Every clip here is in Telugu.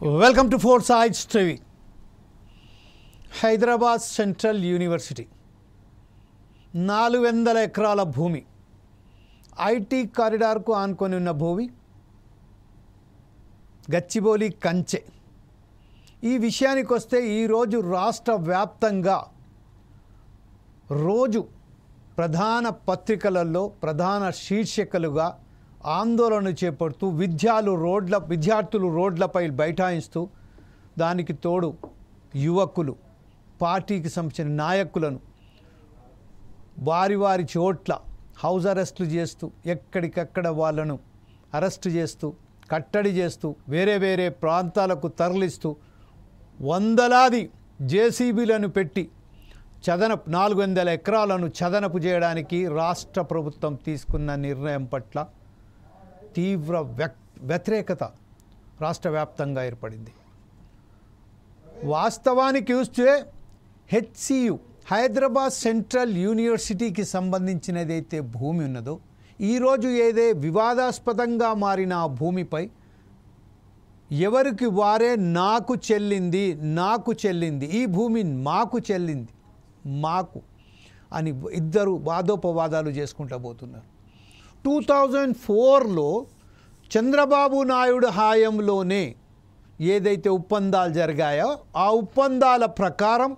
Welcome to four sides TV. Hyderabad central university 400 ఎకరాల భూమి, ఐటీ కారిడార్కు ఆనుకొని ఉన్న భూమి, గచ్చిబౌలి కంచె. ఈ విషయానికి వస్తే ఈరోజు రాష్ట్ర వ్యాప్తంగా రోజు ప్రధాన పత్రికలలో ప్రధాన శీర్షికలుగా ఆందోళన చేపడుతూ విద్యార్థులు రోడ్లపై బైఠాయిస్తూ, దానికి తోడు యువకులు పార్టీకి సంబంధించిన నాయకులను వారి చోట్ల హౌస్ అరెస్టులు చేస్తూ, ఎక్కడికక్కడ వాళ్ళను అరెస్టు చేస్తూ, కట్టడి చేస్తూ, వేరే ప్రాంతాలకు తరలిస్తూ, వందలాది జేసీబీలను పెట్టి 400 ఎకరాలను చదనపు చేయడానికి రాష్ట్ర ప్రభుత్వం తీసుకున్న నిర్ణయం పట్ల తీవ్ర వ్యతిరేకత రాష్ట్ర వ్యాప్తంగా ఏర్పడింది. వాస్తవానికి చూస్తే హెచ్సియు హైదరాబాద్ సెంట్రల్ యూనివర్సిటీకి సంబంధించినదైతే భూమి ఉన్నదో, ఈరోజు ఏదే వివాదాస్పదంగా మారిన ఆ భూమిపై ఎవరికి వారే నాకు చెల్లింది, ఈ భూమి మాకు అని ఇద్దరు వాదోపవాదాలు చేసుకుంటూ పోతున్నారు. 2004లో చంద్రబాబు నాయుడు హాయంలోనే ఏదైతే ఒప్పందాలు జరిగాయో ఆ ఒప్పందాల ప్రకారం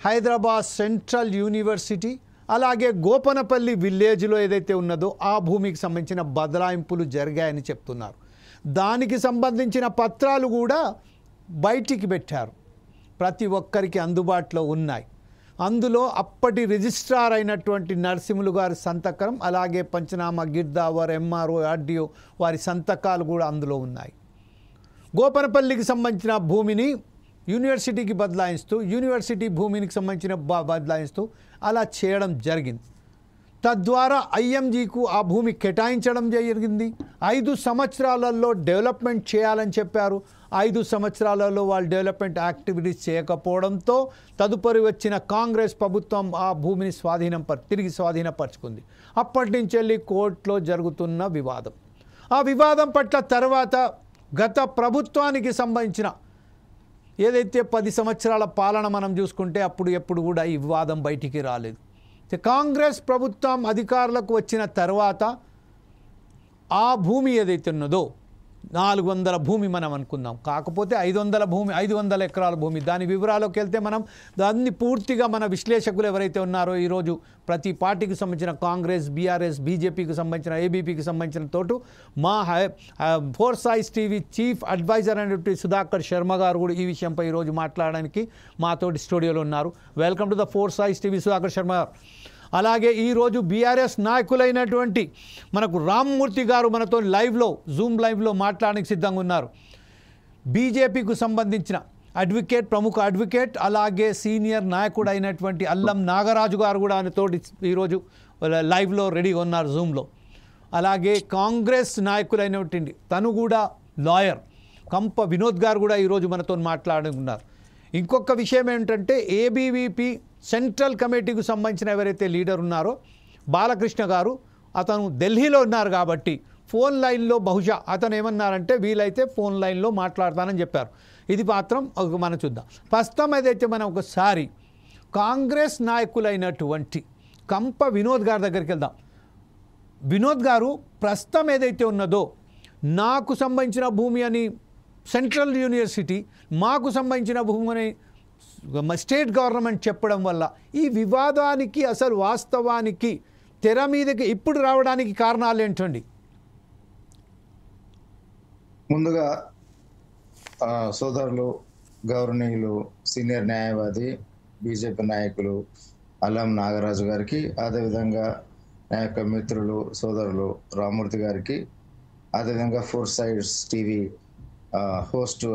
హైదరాబాద్ సెంట్రల్ యూనివర్సిటీ అలాగే గోపనపల్లి విలేజ్లో ఏదైతే ఉన్నదో ఆ భూమికి సంబంధించిన బదలాయింపులు జరిగాయని చెప్తున్నారు. దానికి సంబంధించిన పత్రాలు కూడా బయటికి పెట్టారు, ప్రతి ఒక్కరికి అందుబాటులో ఉన్నాయి. అందులో అప్పటి రిజిస్ట్రార్ అయినటువంటి నరసింహులు గారి సంతకం, అలాగే పంచనామా గిర్దావర్, ఎంఆర్ఓ, ఆర్డీఓ వారి సంతకాలు కూడా అందులో ఉన్నాయి. గోపనపల్లికి సంబంధించిన భూమిని యూనివర్సిటీకి బదలాయిస్తూ, యూనివర్సిటీ భూమికి సంబంధించిన బదలాయిస్తూ అలా చేయడం జరిగింది. తద్వారా ఐఎంజీకు ఆ భూమి కేటాయించడం జరిగింది. 5 సంవత్సరాలలో డెవలప్మెంట్ చేయాలని చెప్పారు. 5 సంవత్సరాలలో వాళ్ళు డెవలప్మెంట్ యాక్టివిటీస్ చేయకపోవడంతో తదుపరి వచ్చిన కాంగ్రెస్ ప్రభుత్వం ఆ భూమిని తిరిగి స్వాధీనపరుచుకుంది. అప్పటి నుంచి వెళ్ళి కోర్టులో జరుగుతున్న వివాదం. ఆ వివాదం పట్ల తర్వాత గత ప్రభుత్వానికి సంబంధించిన ఏదైతే 10 సంవత్సరాల పాలన మనం చూసుకుంటే ఎప్పుడు కూడా ఈ వివాదం బయటికి రాలేదు. కాంగ్రెస్ ప్రభుత్వం అధికారులకు వచ్చిన తర్వాత ఆ భూమి ఏదైతే ఉన్నదో 400 భూమి మనం అనుకుందాం, కాకపోతే 500 ఎకరాల భూమి. దాని వివరాల్లోకి వెళ్తే మనం దాన్ని పూర్తిగా మన విశ్లేషకులు ఎవరైతే ఉన్నారో ఈరోజు ప్రతి పార్టీకి సంబంధించిన కాంగ్రెస్, బీఆర్ఎస్, బీజేపీకి సంబంధించిన, ఏబీపీకి సంబంధించిన తోటు మా four sides TV chief adviser అయినటువంటి సుధాకర్ శర్మ గారు కూడా ఈ విషయంపై ఈరోజు మాట్లాడడానికి మాతోటి స్టూడియోలో ఉన్నారు. Welcome to the four sides TV Sudhakar Sharma గారు. అలాగే ఈరోజు బీఆర్ఎస్ నాయకులైనటువంటి మనకు రామ్మూర్తి గారు మనతో జూమ్ లైవ్లో మాట్లాడడానికి సిద్ధంగా ఉన్నారు. బీజేపీకి సంబంధించిన ప్రముఖ అడ్వకేట్, అలాగే సీనియర్ నాయకుడు అయినటువంటి అల్లం నాగరాజు గారు కూడా ఆయనతోటి ఈరోజు లైవ్లో రెడీగా ఉన్నారు జూమ్లో. అలాగే కాంగ్రెస్ నాయకులైనటువంటి తను కూడా లాయర్ కంప వినోద్ గారు కూడా ఈరోజు మనతో మాట్లాడుతున్నారు. ఇంకొక విషయం ఏంటంటే ఏబీవీపీ సెంట్రల్ కమిటీకి సంబంధించిన ఎవరైతే లీడర్ ఉన్నారో బాలకృష్ణ గారు, అతను ఢిల్లీలో ఉన్నారు కాబట్టి ఫోన్ లైన్లో బహుశా అతను ఏమన్నారంటే వీలైతే ఫోన్ లైన్లో మాట్లాడతానని చెప్పారు. ఇది మాత్రం మనం చూద్దాం. ప్రస్తుతం ఏదైతే మనం ఒకసారి కాంగ్రెస్ నాయకులైనటువంటి కంప వినోద్ గారి దగ్గరికి వెళ్దాం. వినోద్ గారు, ప్రస్తుతం ఏదైతే ఉన్నదో నాకు సంబంధించిన భూమి అని సెంట్రల్ యూనివర్సిటీ, మాకు సంబంధించిన భూమిని స్టేట్ గవర్నమెంట్ చెప్పడం వల్ల ఈ వివాదానికి అసలు వాస్తవానికి తెర మీదకి ఇప్పుడు రావడానికి కారణాలు ఏంటండి? ముందుగా సోదరులు, గౌరవనీయులు, సీనియర్ న్యాయవాది, బీజేపీ నాయకులు అల్లం నాగరాజు గారికి, అదేవిధంగా నా యొక్క మిత్రులు సోదరులు రామ్మూర్తి గారికి, అదేవిధంగా ఫోర్ సైడ్స్ టీవీ హోస్ట్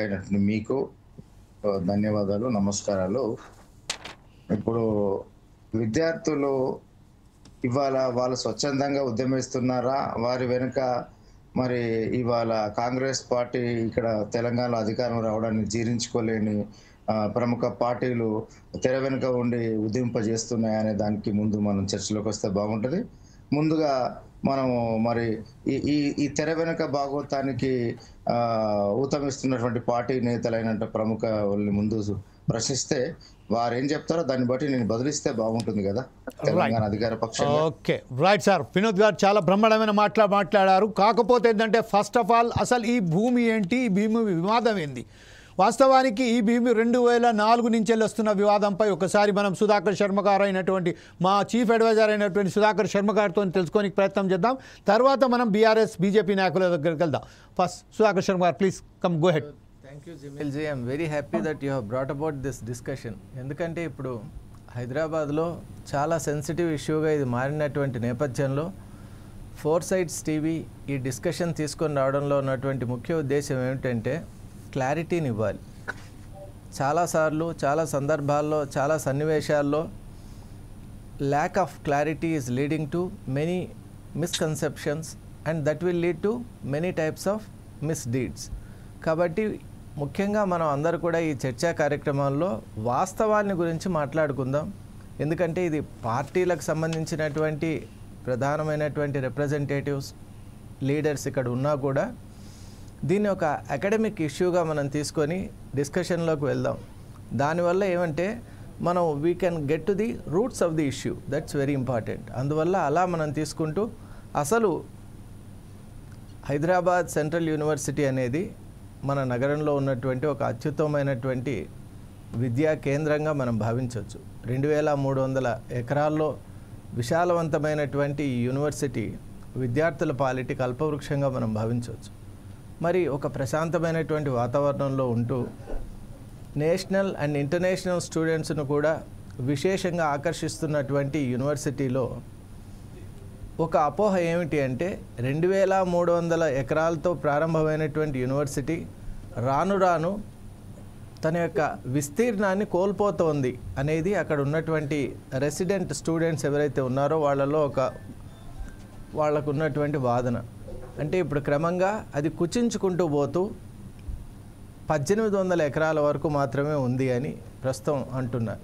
అయినటువంటి మీకు ధన్యవాదాలు, నమస్కారాలు. ఇప్పుడు విద్యార్థులు ఇవాళ వాళ్ళు స్వచ్ఛందంగా ఉద్యమిస్తున్నారా, వారి వెనుక మరి ఇవాళ కాంగ్రెస్ పార్టీ ఇక్కడ తెలంగాణలో అధికారం రావడాన్ని జీర్ణించుకోలేని ప్రముఖ పార్టీలు తెర వెనుక ఉండి ఉద్యమింపజేస్తున్నాయనే దానికి ముందు మనం చర్చలోకి వస్తే బాగుంటుంది. ముందుగా మనము మరి ఈ ఈ ఈ తెర వెనుక భాగవతానికి ఊతమిస్తున్నటువంటి పార్టీ నేతలైన ప్రముఖ వాళ్ళని ముందు ప్రశ్నిస్తే వారు ఏం చెప్తారో దాన్ని బట్టి నేను బదిలిస్తే బాగుంటుంది కదా తెలంగాణ అధికార పక్షంగా. ఓకే రైట్ సార్, వినోద్ గారు చాలా బ్రహ్మాండమైన మాట్లాడారు. కాకపోతే ఏంటంటే ఫస్ట్ ఆఫ్ ఆల్ అసలు ఈ భూమి ఏంటి, ఈ భూమి వివాదం ఏంది? వాస్తవానికి ఈ భూమి 2004 నుంచి వస్తున్న వివాదంపై ఒకసారి మనం సుధాకర్ శర్మ గారు అయినటువంటి మా చీఫ్ అడ్వైజర్ అయినటువంటి సుధాకర్ శర్మ గారితో తెలుసుకొని ప్రయత్నం చేద్దాం. తర్వాత మనం బీజేపీ నాయకుల దగ్గరికి వెళ్దాం. ఫస్ట్ సుధాకర్ శర్మ గారు, please come go ahead. Thank you Jamil ji. I'm very happy that you have brought about this discussion. ఎందుకంటే ఇప్పుడు హైదరాబాద్లో చాలా సెన్సిటివ్ ఇష్యూగా ఇది మారినటువంటి నేపథ్యంలో ఫోర్ సైడ్స్ టీవీ ఈ డిస్కషన్ తీసుకొని రావడంలో ఉన్నటువంటి ముఖ్య ఉద్దేశం ఏమిటంటే క్లారిటీని ఇవ్వాలి. చాలాసార్లు చాలా సందర్భాల్లో చాలా సన్నివేశాల్లో lack of clarity is leading to many misconceptions and that will lead to many types of misdeeds. కాబట్టి ముఖ్యంగా మనం అందరూ కూడా ఈ చర్చా కార్యక్రమాల్లో వాస్తవాన్ని గురించి మాట్లాడుకుందాం. ఎందుకంటే ఇది పార్టీలకు సంబంధించినటువంటి ప్రధానమైనటువంటి రిప్రజెంటేటివ్స్ లీడర్స్ ఇక్కడ ఉన్నా కూడా దీన్ని ఒక అకాడమిక్ ఇష్యూగా మనం తీసుకొని డిస్కషన్లోకి వెళ్దాం. దానివల్ల ఏమంటే మనం we can get to the roots of the issue. That's very important. అందువల్ల అలా మనం తీసుకుంటూ అసలు హైదరాబాద్ సెంట్రల్ యూనివర్సిటీ అనేది మన నగరంలో ఉన్నటువంటి ఒక అత్యుత్తమైనటువంటి విద్యా కేంద్రంగా మనం భావించవచ్చు. 2300 ఎకరాల్లో విశాలవంతమైనటువంటి ఈ యూనివర్సిటీ విద్యార్థుల పాలిటి కల్పవృక్షంగా మనం భావించవచ్చు. మరి ఒక ప్రశాంతమైనటువంటి వాతావరణంలో ఉంటూ నేషనల్ అండ్ ఇంటర్నేషనల్ స్టూడెంట్స్ను కూడా విశేషంగా ఆకర్షిస్తున్నటువంటి యూనివర్సిటీలో ఒక అపోహ ఏమిటి అంటే 2300 ఎకరాలతో ప్రారంభమైనటువంటి యూనివర్సిటీ రాను రాను తన యొక్క విస్తీర్ణాన్ని కోల్పోతోంది అనేది అక్కడ ఉన్నటువంటి రెసిడెంట్ స్టూడెంట్స్ ఎవరైతే ఉన్నారో వాళ్ళకు ఉన్నటువంటి వాదన. అంటే ఇప్పుడు క్రమంగా అది కుచించుకుంటూ పోతూ 1800 ఎకరాల వరకు మాత్రమే ఉంది అని ప్రస్తుతం అంటున్నారు.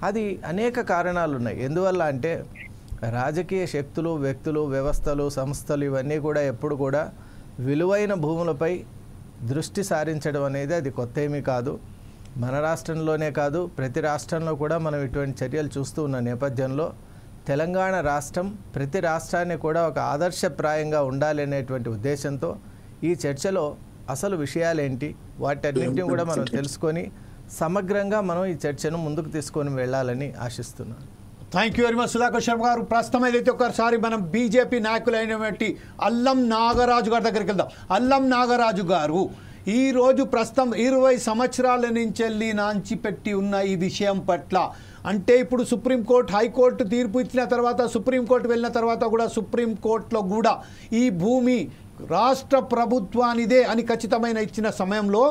అది అనేక కారణాలు ఉన్నాయి. ఎందువల్ల అంటే రాజకీయ శక్తులు, వ్యక్తులు, వ్యవస్థలు, సంస్థలు ఇవన్నీ కూడా ఎప్పుడు కూడా విలువైన భూములపై దృష్టి సారించడం అనేది అది కొత్త ఏమీ కాదు. మన రాష్ట్రంలోనే కాదు, ప్రతి రాష్ట్రంలో కూడా మనం ఇటువంటి చర్యలు చూస్తూ ఉన్న నేపథ్యంలో తెలంగాణ రాష్ట్రం ప్రతి రాష్ట్రాన్ని కూడా ఒక ఆదర్శప్రాయంగా ఉండాలి అనేటువంటి ఉద్దేశంతో ఈ చర్చలో అసలు విషయాలేంటి వాటన్నింటినీ కూడా మనం తెలుసుకొని సమగ్రంగా మనం ఈ చర్చను ముందుకు తీసుకొని వెళ్ళాలని ఆశిస్తున్నాను. Thank you very much Sudhakar Sharma గారు. ప్రస్తుతం ఏదైతే ఒకసారి మనం బీజేపీ నాయకులైనటువంటి అల్లం నాగరాజు గారి దగ్గరికి వెళ్దాం. అల్లం నాగరాజు గారు, ఈరోజు ప్రస్తుతం 20 సంవత్సరాల నుంచి నాంచి పెట్టి ఉన్న ఈ విషయం పట్ల, అంటే ఇప్పుడు సుప్రీంకోర్టు, హైకోర్టు తీర్పు ఇచ్చిన తర్వాత, సుప్రీంకోర్టు వెళ్ళిన తర్వాత కూడా సుప్రీంకోర్టులో కూడా ఈ భూమి రాష్ట్ర ప్రభుత్వానిదే అని ఖచ్చితమైన ఇచ్చిన సమయంలో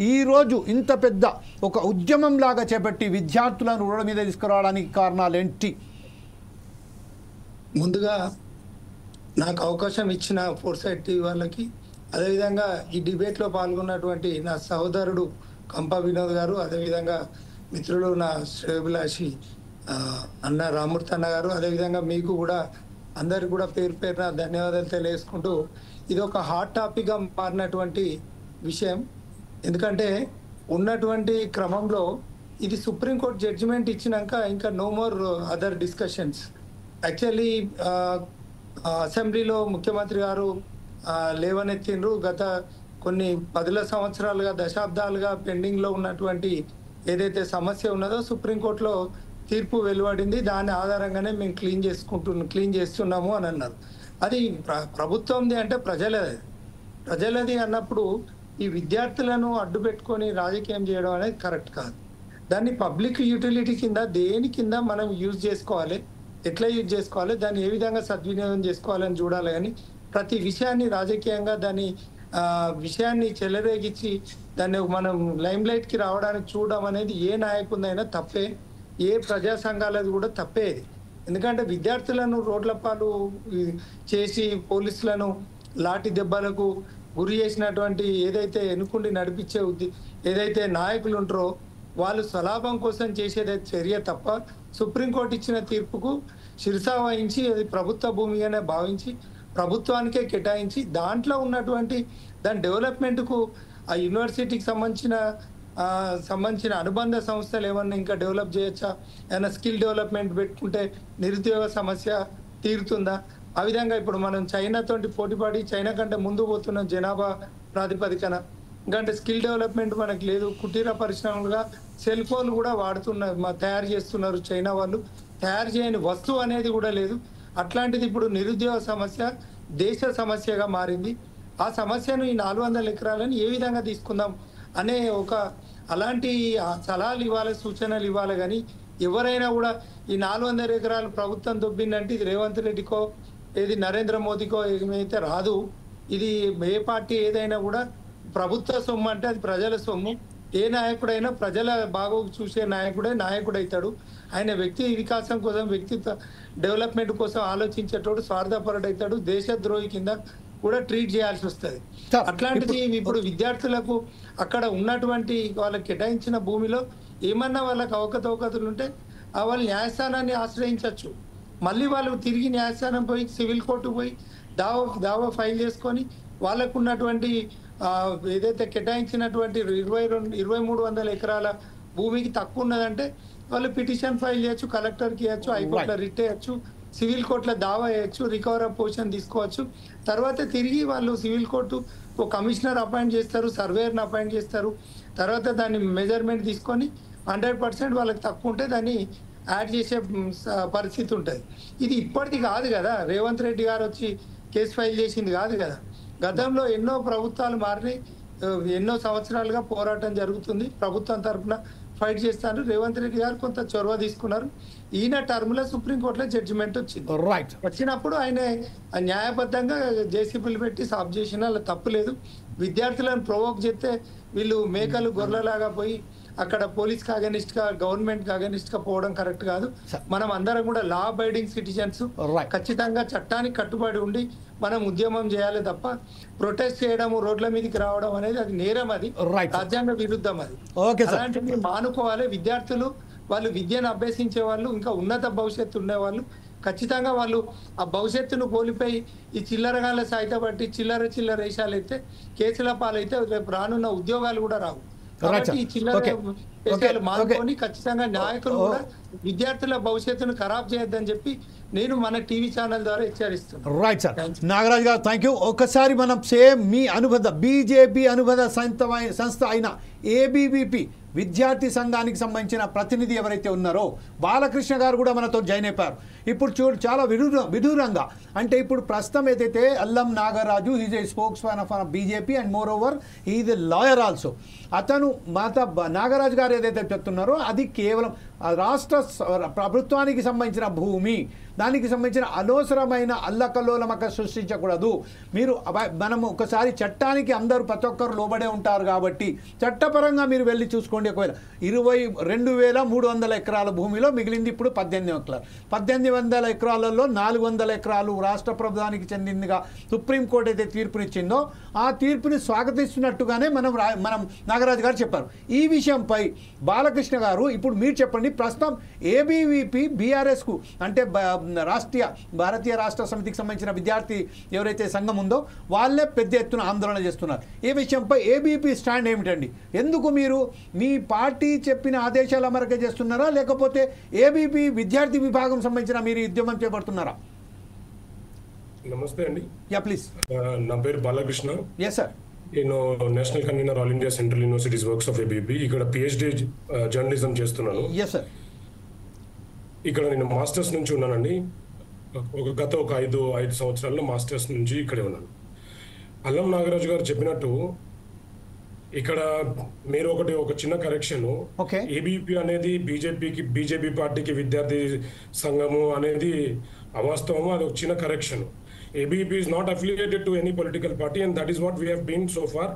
ఈరోజు ఇంత పెద్ద ఒక ఉద్యమం లాగా చేపట్టి విద్యార్థులను రోడ్డు మీద తీసుకురావడానికి కారణాలు ఏంటి? ముందుగా నాకు అవకాశం ఇచ్చిన ఫోర్ సైడ్ టీవీ వాళ్ళకి, అదేవిధంగా ఈ డిబేట్లో పాల్గొన్నటువంటి నా సహోదరుడు కంపా వినోద్ గారు, అదేవిధంగా మిత్రులు నా శ్రేయోభిలాషి అన్న రామూర్తి అన్న గారు, అదేవిధంగా మీకు కూడా అందరికి కూడా పేరు పేరున ధన్యవాదాలు తెలియజేసుకుంటూ, ఇది ఒక హాట్ టాపిక్గా మారినటువంటి విషయం. ఎందుకంటే ఉన్నటువంటి క్రమంలో ఇది సుప్రీంకోర్టు జడ్జిమెంట్ ఇచ్చినాక ఇంకా no more other discussions. Actually అసెంబ్లీలో ముఖ్యమంత్రి గారు లేవనెత్తిండ్రు. గత కొన్ని 10 సంవత్సరాలుగా, దశాబ్దాలుగా పెండింగ్లో ఉన్నటువంటి ఏదైతే సమస్య ఉన్నదో సుప్రీంకోర్టులో తీర్పు వెలువడింది. దాని ఆధారంగానే మేము క్లీన్ చేస్తున్నాము అని అన్నారు. అది ప్రభుత్వంది అంటే ప్రజలది అన్నప్పుడు ఈ విద్యార్థులను అడ్డు పెట్టుకొని రాజకీయం చేయడం అనేది కరెక్ట్ కాదు. దాన్ని పబ్లిక్ యూటిలిటీ కింద, దేని కింద మనం యూజ్ చేసుకోవాలి, ఎట్లా యూజ్ చేసుకోవాలి, దాన్ని ఏ విధంగా సద్వినియోగం చేసుకోవాలని చూడాలి. కానీ ప్రతి విషయాన్ని రాజకీయంగా దాని విషయాన్ని చెలరేగించి దాన్ని మనం లైమ్ లైట్కి రావడానికి చూడడం అనేది ఏ నాయకుడినైనా తప్పే, ఏ ప్రజా సంఘాలది కూడా తప్పేది. ఎందుకంటే విద్యార్థులను రోడ్ల పాలు చేసి పోలీసులను లాఠీ దెబ్బలకు గురి చేసినటువంటి ఏదైతే ఎన్నుకుండి నడిపించే ఏదైతే నాయకులు ఉంటారో వాళ్ళు స్వలాభం కోసం చేసేది చర్య తప్ప, సుప్రీంకోర్టు ఇచ్చిన తీర్పుకు శిరసా వహించి అది ప్రభుత్వ భూమిగానే భావించి ప్రభుత్వానికే కేటాయించి దాంట్లో ఉన్నటువంటి దాని డెవలప్మెంట్కు ఆ యూనివర్సిటీకి సంబంధించిన అనుబంధ సంస్థలు ఏమన్నా ఇంకా డెవలప్ చేయొచ్చా, ఏమైనా స్కిల్ డెవలప్మెంట్ పెట్టుకుంటే నిరుద్యోగ సమస్య తీరుతుందా? ఆ విధంగా ఇప్పుడు మనం చైనాతోటి పోటీపడి చైనా కంటే ముందు పోతున్నాం జనాభా ప్రాతిపదికన. ఎందుకంటే స్కిల్ డెవలప్మెంట్ మనకు లేదు. కుటీర పరిశ్రమలుగా సెల్ ఫోన్లు కూడా తయారు చేస్తున్నారు చైనా వాళ్ళు. తయారు చేయని వస్తువు అనేది కూడా లేదు. అట్లాంటిది ఇప్పుడు నిరుద్యోగ సమస్య దేశ సమస్యగా మారింది. ఆ సమస్యను ఈ 400 ఎకరాలను ఏ విధంగా తీసుకుందాం అనే అలాంటి సలహాలు ఇవ్వాలి, సూచనలు ఇవ్వాలి. కానీ ఎవరైనా కూడా ఈ 400 ఎకరాలు ప్రభుత్వం దొబ్బిందంటే ఇది రేవంత్ రెడ్డికో ఏది నరేంద్ర మోదీకో ఏమైతే రాదు. ఇది ఏ పార్టీ ఏదైనా కూడా ప్రభుత్వ సొమ్ము అంటే అది ప్రజల సొమ్ము. ఏ నాయకుడైనా ప్రజల బాగోగు చూసే నాయకుడైతాడు. ఆయన వ్యక్తి వికాసం కోసం, వ్యక్తిత్వ డెవలప్మెంట్ కోసం ఆలోచించేటోడు స్వార్థపరుడైతాడు. దేశద్రోహి కింద కూడా ట్రీట్ చేయాల్సి వస్తుంది. అట్లాంటిది ఇప్పుడు విద్యార్థులకు అక్కడ ఉన్నటువంటి వాళ్ళకి కేటాయించిన భూమిలో ఏమన్నా వాళ్ళకి అవకతవకతులు ఉంటే వాళ్ళు న్యాయస్థానాన్ని ఆశ్రయించవచ్చు. మళ్ళీ వాళ్ళు తిరిగి న్యాయస్థానం పోయి సివిల్ కోర్టు పోయి దావా ఫైల్ చేసుకొని వాళ్ళకు ఉన్నటువంటి ఏదైతే కేటాయించినటువంటి 2300 ఎకరాల భూమికి తక్కువ ఉన్నదంటే వాళ్ళు పిటిషన్ ఫైల్ చేయొచ్చు, కలెక్టర్కి ఇవ్వచ్చు, హైకోర్టులో రిట్ వేయచ్చు, సివిల్ కోర్టులో దావా వేయచ్చు, రికవర్ ఆఫ్ పొజిషన్ తీసుకోవచ్చు. తర్వాత తిరిగి వాళ్ళు సివిల్ కోర్టు ఒక కమిషనర్ అపాయింట్ చేస్తారు, సర్వేయర్ని అపాయింట్ చేస్తారు. తర్వాత దాన్ని మెజర్మెంట్ తీసుకొని 100% వాళ్ళకి తక్కువ ఉంటే దాన్ని యాడ్ చేసే పరిస్థితి ఉంటుంది. ఇది ఇప్పటిది కాదు కదా, రేవంత్ రెడ్డి గారు వచ్చి కేసు ఫైల్ చేసింది కాదు కదా. గతంలో ఎన్నో ప్రభుత్వాలు మారినాయి, ఎన్నో సంవత్సరాలుగా పోరాటం జరుగుతుంది. ప్రభుత్వం తరఫున ఫైట్ చేస్తారు. రేవంత్ రెడ్డి గారు కొంత చొరవ తీసుకున్నారు. ఈయన టర్మ్ లో సుప్రీంకోర్టులో జడ్జిమెంట్ వచ్చింది. వచ్చినప్పుడు ఆయన న్యాయబద్ధంగా జేసీబీలు పెట్టి సాఫ్ చేసిన తప్పు లేదు. విద్యార్థులను ప్రొవోక్ చేస్తే వీళ్ళు మేకలు గొర్రెలాగా పోయి అక్కడ పోలీస్ కి అగెనిస్ట్ గా, గవర్నమెంట్ కి అగెనిస్ట్ గా పోవడం కరెక్ట్ కాదు. మనం అందరం కూడా లా అబైడింగ్ సిటిజన్స్, ఖచ్చితంగా చట్టానికి కట్టుబడి ఉండి మనం ఉద్యమం చేయాలి తప్ప ప్రొటెస్ట్ చేయడం, రోడ్ల మీదకి రావడం అనేది అది నేరం, అది రాజ్యాంగ విరుద్ధం. అది అలాంటివి మానుకోవాలి. విద్యార్థులు వాళ్ళు విద్యను అభ్యసించే వాళ్ళు, ఇంకా ఉన్నత భవిష్యత్తు ఉండేవాళ్ళు ఖచ్చితంగా వాళ్ళు ఆ భవిష్యత్తును కోల్పోయి ఈ చిల్లరగాళ్ళ సాయితబట్టి చిల్లర వేషాలు అయితే కేసుల పాలైతే రేపు రానున్న ఉద్యోగాలు కూడా రావు. కాబట్టి ఈ చిల్లర మానుకొని ఖచ్చితంగా నాయకులు కూడా విద్యార్థుల భవిష్యత్తును ఖరాబ్ చేయొద్దని చెప్పి నేను మన టీవీ ఛానల్ ద్వారా హెచ్చరిస్తున్నాను. రైట్ సార్, నాగరాజు గారు థ్యాంక్ యూ. ఒకసారి మనం సేమ్ మీ అనుబంధ బీజేపీ అనుబంధ సంస్థ అయిన ఏబీవీపీ విద్యార్థి సంఘానికి సంబంధించిన ప్రతినిధి ఎవరైతే ఉన్నారో బాలకృష్ణ గారు కూడా మనతో జాయిన్ అయిపోయారు. ఇప్పుడు చూడు చాలా విడూరంగా అంటే ఇప్పుడు ప్రస్తుతం ఏదైతే అల్లం Nagaraju is a spokes person of BJP and more over is a lawyer also. అతను నాగరాజు గారు ఏదైతే చెప్తున్నారో అది కేవలం రాష్ట్ర ప్రభుత్వానికి సంబంధించిన భూమి, దానికి సంబంధించిన అనవసరమైన అల్లకల్లోలమక సృష్టించకూడదు. మనం ఒకసారి చట్టానికి అందరూ ప్రతి ఒక్కరు లోబడే ఉంటారు కాబట్టి చట్టపరంగా మీరు వెళ్ళి చూసుకోండి. ఒకవేళ 22,300 ఎకరాల భూమిలో మిగిలింది ఇప్పుడు 18 ఎకరాలు. 1800 ఎకరాలలో 400 ఎకరాలు రాష్ట్ర ప్రభుత్వానికి చెందిందిగా సుప్రీంకోర్టు అయితే తీర్పునిచ్చిందో ఆ తీర్పుని స్వాగతిస్తున్నట్టుగానే మనం నాగరాజు గారు చెప్పారు. ఈ విషయంపై బాలకృష్ణ గారు ఇప్పుడు మీరు చెప్పండి. ప్రస్తుతం ఏబీవీపీ బీఆర్ఎస్కు అంటే భారతీయ రాష్ట్ర సమితికి సంబంధించిన విద్యార్థి ఎవరైతే సంఘం ఉందో వాళ్ళే పెద్ద ఎత్తున ఆందోళన చేస్తున్నారు. ఈ విషయంపై ఏబీవీపీ స్టాండ్ ఏమిటండి? ఎందుకు మీరు మీ పార్టీ చెప్పిన ఆదేశాల మేరకే చేస్తున్నారా, లేకపోతే ఏబీవీపీ విద్యార్థి విభాగం సంబంధించిన మీరు ఉద్యమం చేపడుతున్నారా? నమస్తే అండి. Yeah please. నా పేరు బాలకృష్ణ. Yes sir. నేను national convenor all India central universities works of ABVP. ఇక్కడ పిహెచ్డి జర్నలిజం చేస్తున్నాను. Yes sir. ఇక్కడ నేను మాస్టర్స్ నుంచి ఉన్నానండి. గత ఒక ఐదు సంవత్సరాల్లో మాస్టర్స్ నుంచి ఇక్కడే ఉన్నాను. అల్లం నాగరాజు గారు చెప్పినట్టు ఇక్కడ మీరు ఒక చిన్న కరెక్షన్, ఏబీవీపీ అనేది బీజేపీ పార్టీకి విద్యార్థి సంఘము అనేది అవాస్తవము. అది ఒక చిన్న correction. ABVP is not affiliated to any political party, and that is what we have been so far.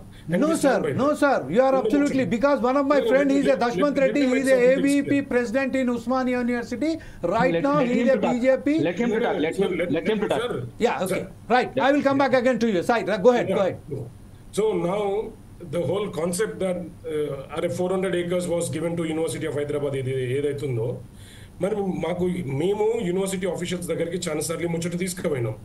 No sir, you are absolutely, because one of my friend is a Dashmant Reddy, he is a ABVP president in Usmania University. Right now he is a BJP. Let him to talk. Yeah, okay. Right. I will come back again to you. Side. Go ahead. So now the whole concept that 400 acres was given to University of Hyderabad ఏదైతుందో మరి మేము యూనివర్సిటీ ఆఫీషియల్స్ దగ్గరికి చాలా సార్లు ముచ్చట తీసుకుపోయినాం.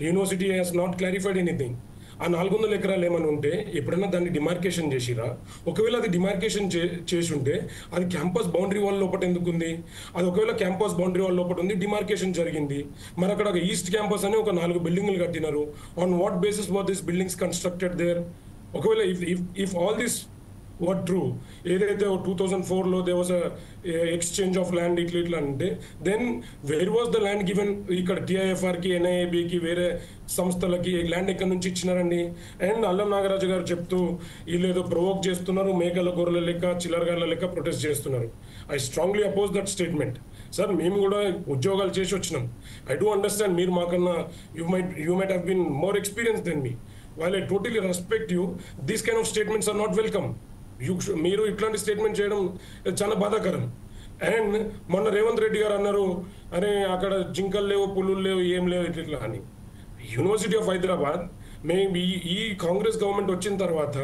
University he's not clarified anything. ఆ 400 ఎకరాలు ఏమైనా ఉంటే ఎప్పుడైనా దాన్ని డిమార్కేషన్ చేసిరా? ఒకవేళ అది డిమార్కేషన్ చేసి ఉంటే అది క్యాంపస్ బౌండరీ వాల్ లోపల ఎందుకు ఉంది? అది ఒకవేళ క్యాంపస్ బౌండరీ వాల్ లోపల ఉంది, డిమార్కేషన్ జరిగింది, మరి అక్కడ ఈస్ట్ క్యాంపస్ అని ఒక 4 బిల్డింగ్లు కట్టినారు. On what basis were this buildings constructed there? ఒకవేళ if all this what true, ఏదైతే 2004లో they was exchange of land ఇట్లా అంటే, then where was the land given? ఇక్కడ టిఐఎఫ్ఆర్కి, ఎన్ఐఏబికి, వేరే సంస్థలకి ల్యాండ్ ఎక్కడి నుంచి ఇచ్చినారండి? అండ్ అల్లం నాగరాజు గారు చెప్తూ వీళ్ళు ఏదో ప్రొవోక్ చేస్తున్నారు, మేకల గొర్రెల లెక్క, చిల్లరగాళ్ళ లెక్క ప్రొటెస్ట్ చేస్తున్నారు. I strongly oppose that statement. Sir, మేము కూడా ఉద్యోగాలు చేసి వచ్చినాం. ఐ డూ అండర్స్టాండ్ మీరు మాకన్నా you might have been more experience then me. while I totally respect you, these kind of statements are not welcome. మీరు ఇట్లాంటి స్టేట్మెంట్ చేయడం చాలా బాధాకరం. అండ్ మొన్న రేవంత్ రెడ్డి గారు అన్నారు, అరే అక్కడ జింకలు లేవు, పులులు లేవు, ఏం లేవు ఇట్లా అని. యూనివర్సిటీ ఆఫ్ హైదరాబాద్ మేము ఈ కాంగ్రెస్ గవర్నమెంట్ వచ్చిన తర్వాత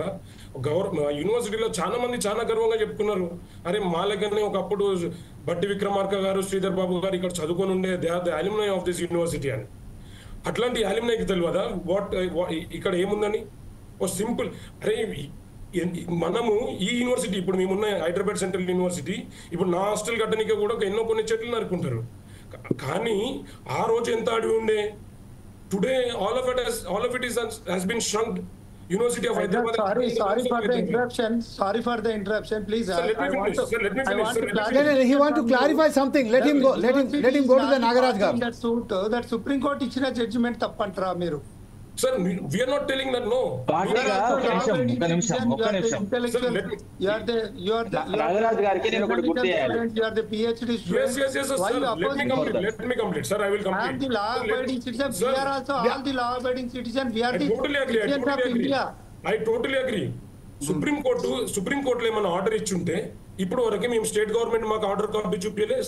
యూనివర్సిటీలో చాలా మంది చాలా గర్వంగా చెప్పుకున్నారు, అరే మా లెక్కనే ఒకప్పుడు బట్టి విక్రమార్క గారు, శ్రీధర్ బాబు గారు ఇక్కడ చదువుకొని ఉండే, they are the alumni of this university అని. అట్లాంటి అల్యూమినైకి తెలియదా ఇక్కడ ఏముందని? ఓ సింపుల్, అరే మనము ఈ యూనివర్సిటీ ఇప్పుడు మేమున్న హైదరాబాద్ సెంట్రల్ యూనివర్సిటీ ఇప్పుడు నా హాస్టల్ కట్టడానికి కూడా ఎన్నో కొన్ని చెట్లు నరుకుంటారు. కానీ ఆ రోజు ఎంత అడిగి ఉండే? Today all of it has been shrunk. University of Hyderabad. Sorry for the interruption. Please, sir, let me finish. He want to clarify something. Let him go. Let him go to the Nagaraj garu. That Supreme Court ichina judgment tappantra meeru. Sir, we are not telling that, no. ఒక్క నిమిషం. You are the నాగరాజ్ గారికి నేను ఒకటి గుర్తు చేయాలి. You are the PhD student. Yes, sir. Let me complete. Sir, I will complete. I am the law-abiding citizen. We are also all the law-abiding citizens. We are the citizens of India. I totally agree. Supreme కోర్టులో ఏమైనా ఆర్డర్ ఇచ్చుంటే ఇప్పుడు వరకు మేము స్టేట్ గవర్నమెంట్ మాకు ఆర్డర్ కాపీ చూపించలే,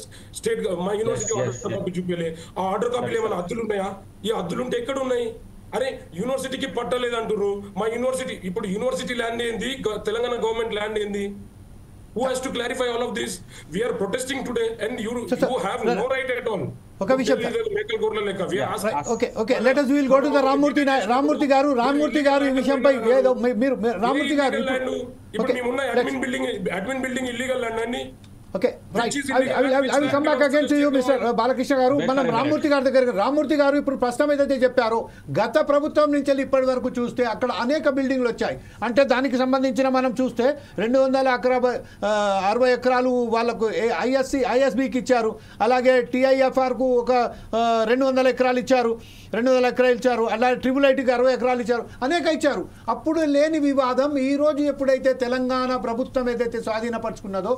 మా యూనివర్సిటీ ఆర్డర్ కాపీ చూపించలే. ఆ ఆర్డర్ కాపీలు ఏమైనా అద్దులు ఉన్నాయా? ఈ అద్దులు ఉంటే ఎక్కడ ఉన్నాయి? అరే యూనివర్సిటీకి పట్టలేదు అంటారు. మా యూనివర్సిటీ ఇప్పుడు యూనివర్సిటీ ల్యాండ్ ఏంది, తెలంగాణ గవర్నమెంట్ ల్యాండ్ ఏంది? Who has to clarify all of this? We are protesting today and you have no right at all. Okay, let us will go to the Ramurthy garu ఈ విషయంపై ఏదో మీరు రామూర్తి గారు ఇప్పుడు మేమున్న అడ్మిన్ బిల్డింగ్ ఇల్లీగల్ ల్యాండ్ అని. Okay, right. I will come back again to you, Mr. Balakrishna గారు. మనం రామూర్తి గారి దగ్గర, రామూర్తి గారు ఇప్పుడు ప్రస్తుతం ఏదైతే చెప్పారో, గత ప్రభుత్వం నుంచి ఇప్పటి వరకు చూస్తే అక్కడ అనేక బిల్డింగ్లు వచ్చాయి. అంటే దానికి సంబంధించిన మనం చూస్తే 260 ఎకరాలు వాళ్ళకు ఐఎస్బికి ఇచ్చారు. అలాగే టిఐఎఫ్ఆర్కు ఒక 200 ఎకరాలు ఇచ్చారు, 200 ఎకరాలు ఇచ్చారు. అలాగే ట్రిపుల్ ఐటీకి 60 ఎకరాలు ఇచ్చారు, అనేక ఇచ్చారు. అప్పుడు లేని వివాదం ఈ రోజు ఎప్పుడైతే తెలంగాణ ప్రభుత్వం ఏదైతే స్వాధీనపరుచుకున్నదో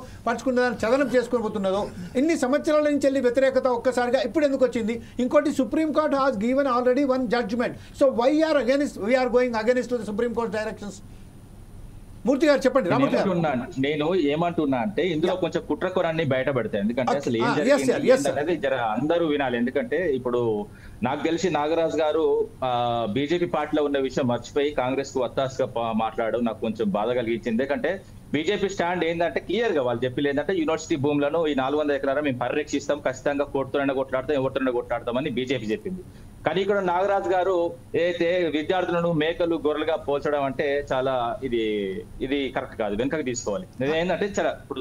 చదనం చేసుకొని పోతున్నదో, ఇన్ని సంవత్సరాల నుంచి వెళ్ళి వ్యతిరేకత ఒక్కసారిగా ఇప్పుడు ఎందుకు వచ్చింది? ఇంకోటి, Supreme Court has given already one judgement. So why are going against the supreme Court directions? Murthy గారు చెప్పండి. రామూర్తి గారు, నేను ఏమంటున్నా అంటే ఇందులో కొంచెం కుట్రకొరాన్ని బయట పెడతాయి. ఎందుకంటే అసలు ఏం జరిగింది జర అందరూ వినాలి. ఎందుకంటే ఇప్పుడు నాకు తెలిసి నాగరాజ్ గారు బీజేపీ పార్టీలో ఉన్న విషయం మర్చిపోయి కాంగ్రెస్ కు వత్తాసుగా మాట్లాడడం నాకు కొంచెం బాధ కలిగించింది. ఎందుకంటే బీజేపీ స్టాండ్ ఏంటంటే క్లియర్ గా వాళ్ళు చెప్పి ఏంటంటే యూనివర్సిటీ భూములను ఈ 400 ఎకరాలు మేము పరిరక్షిస్తాం, ఖచ్చితంగా కోర్టుతోనే కొట్లాడతాం, ఎవరితోనే కొట్లాడతామని బీజేపీ చెప్పింది. కానీ ఇక్కడ నాగరాజ్ గారు ఏదైతే విద్యార్థులను మేకలు గొర్రెలుగా పోల్చడం అంటే చాలా ఇది కరెక్ట్ కాదు, వెనుకకి తీసుకోవాలి. ఏంటంటే చాలా ఇప్పుడు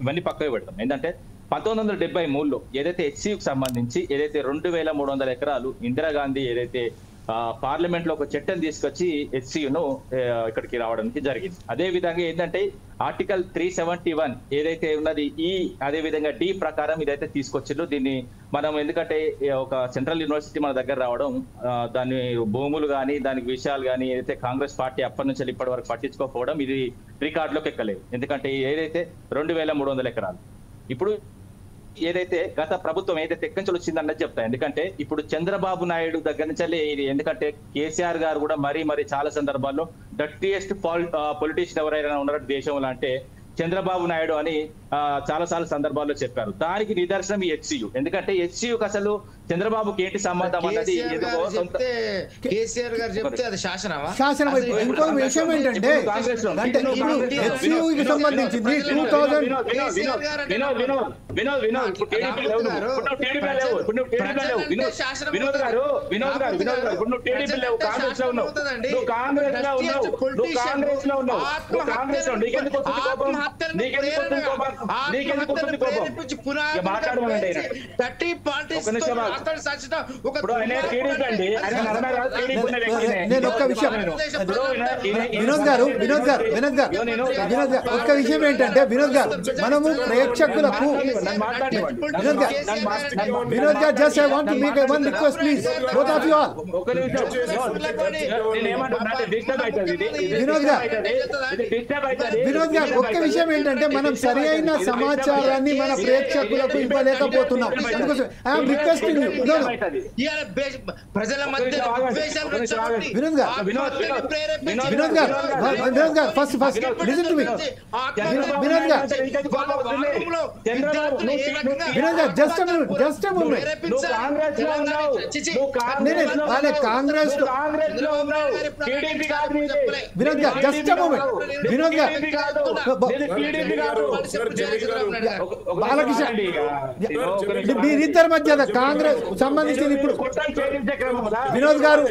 ఇవన్నీ పక్కకు పెడతాం. ఏంటంటే 1973లో ఏదైతే హెచ్సియుకి సంబంధించి ఏదైతే 2300 ఎకరాలు ఇందిరాగాంధీ ఏదైతే పార్లమెంట్ లో ఒక చట్టం తీసుకొచ్చి హెచ్సియును ఇక్కడికి రావడానికి జరిగింది. అదే విధంగా ఏంటంటే ఆర్టికల్ 371 ఏదైతే ఉన్నది అదే విధంగా డి ప్రకారం ఇదైతే తీసుకొచ్చిండ్రు. దీన్ని మనం ఎందుకంటే ఒక సెంట్రల్ యూనివర్సిటీ మన దగ్గర రావడం, దాని భూములు కానీ దానికి విషయాలు కానీ ఏదైతే కాంగ్రెస్ పార్టీ అప్పటి నుంచి ఇప్పటి వరకు పట్టించుకోకపోవడం ఇది రికార్డులోకి ఎక్కలేదు. ఎందుకంటే ఏదైతే 2300 ఎకరాలు ఇప్పుడు ఏదైతే గత ప్రభుత్వం ఏదైతే ఎక్కంచెలు వచ్చిందన్నది చెప్తా. ఎందుకంటే ఇప్పుడు చంద్రబాబు నాయుడు దగ్గర నుంచి ఎందుకంటే కేసీఆర్ గారు కూడా మరీ చాలా సందర్భాల్లో డర్టీయెస్ట్ పొలిటీషియన్ ఎవరైనా ఉన్నారో దేశంలో అంటే చంద్రబాబు నాయుడు అని చాలా సందర్భాల్లో చెప్పారు. దానికి నిదర్శనం ఈ హెచ్సియు. ఎందుకంటే హెచ్సియుకి అసలు చంద్రబాబుకి ఏంటి సంబంధం అన్నది కేసీఆర్ గారు చెప్తే అది శాసనమా? శాసనం. ఇంకో విషయం ఏంటంటే హెచ్సియుకి సంబంధించింది 2000 నేను ఒక్క విషయం వినోద్ గారు ఒక్క విషయం ఏంటంటే వినోద్ గారు మనము ప్రేక్షకులకు వినోద్ గారు just I want to make one request please both of you all. Vinod గారు ఒక్క విషయం ఏంటంటే మనం సరి అయిన సమాచారాన్ని మన ప్రేక్షకులకు ఇవ్వలేకపోతున్నాం. I'm requesting you. వినోద్ గారు first listen to me. Vinod గారు just a moment. Congress Vinod గారు జస్ట్ a moment. వినోద్ గారు బాలకృష్ణ మీరిద్దరి మధ్య కాంగ్రెస్ సంబంధించింది ఇప్పుడు వినోద్ గారు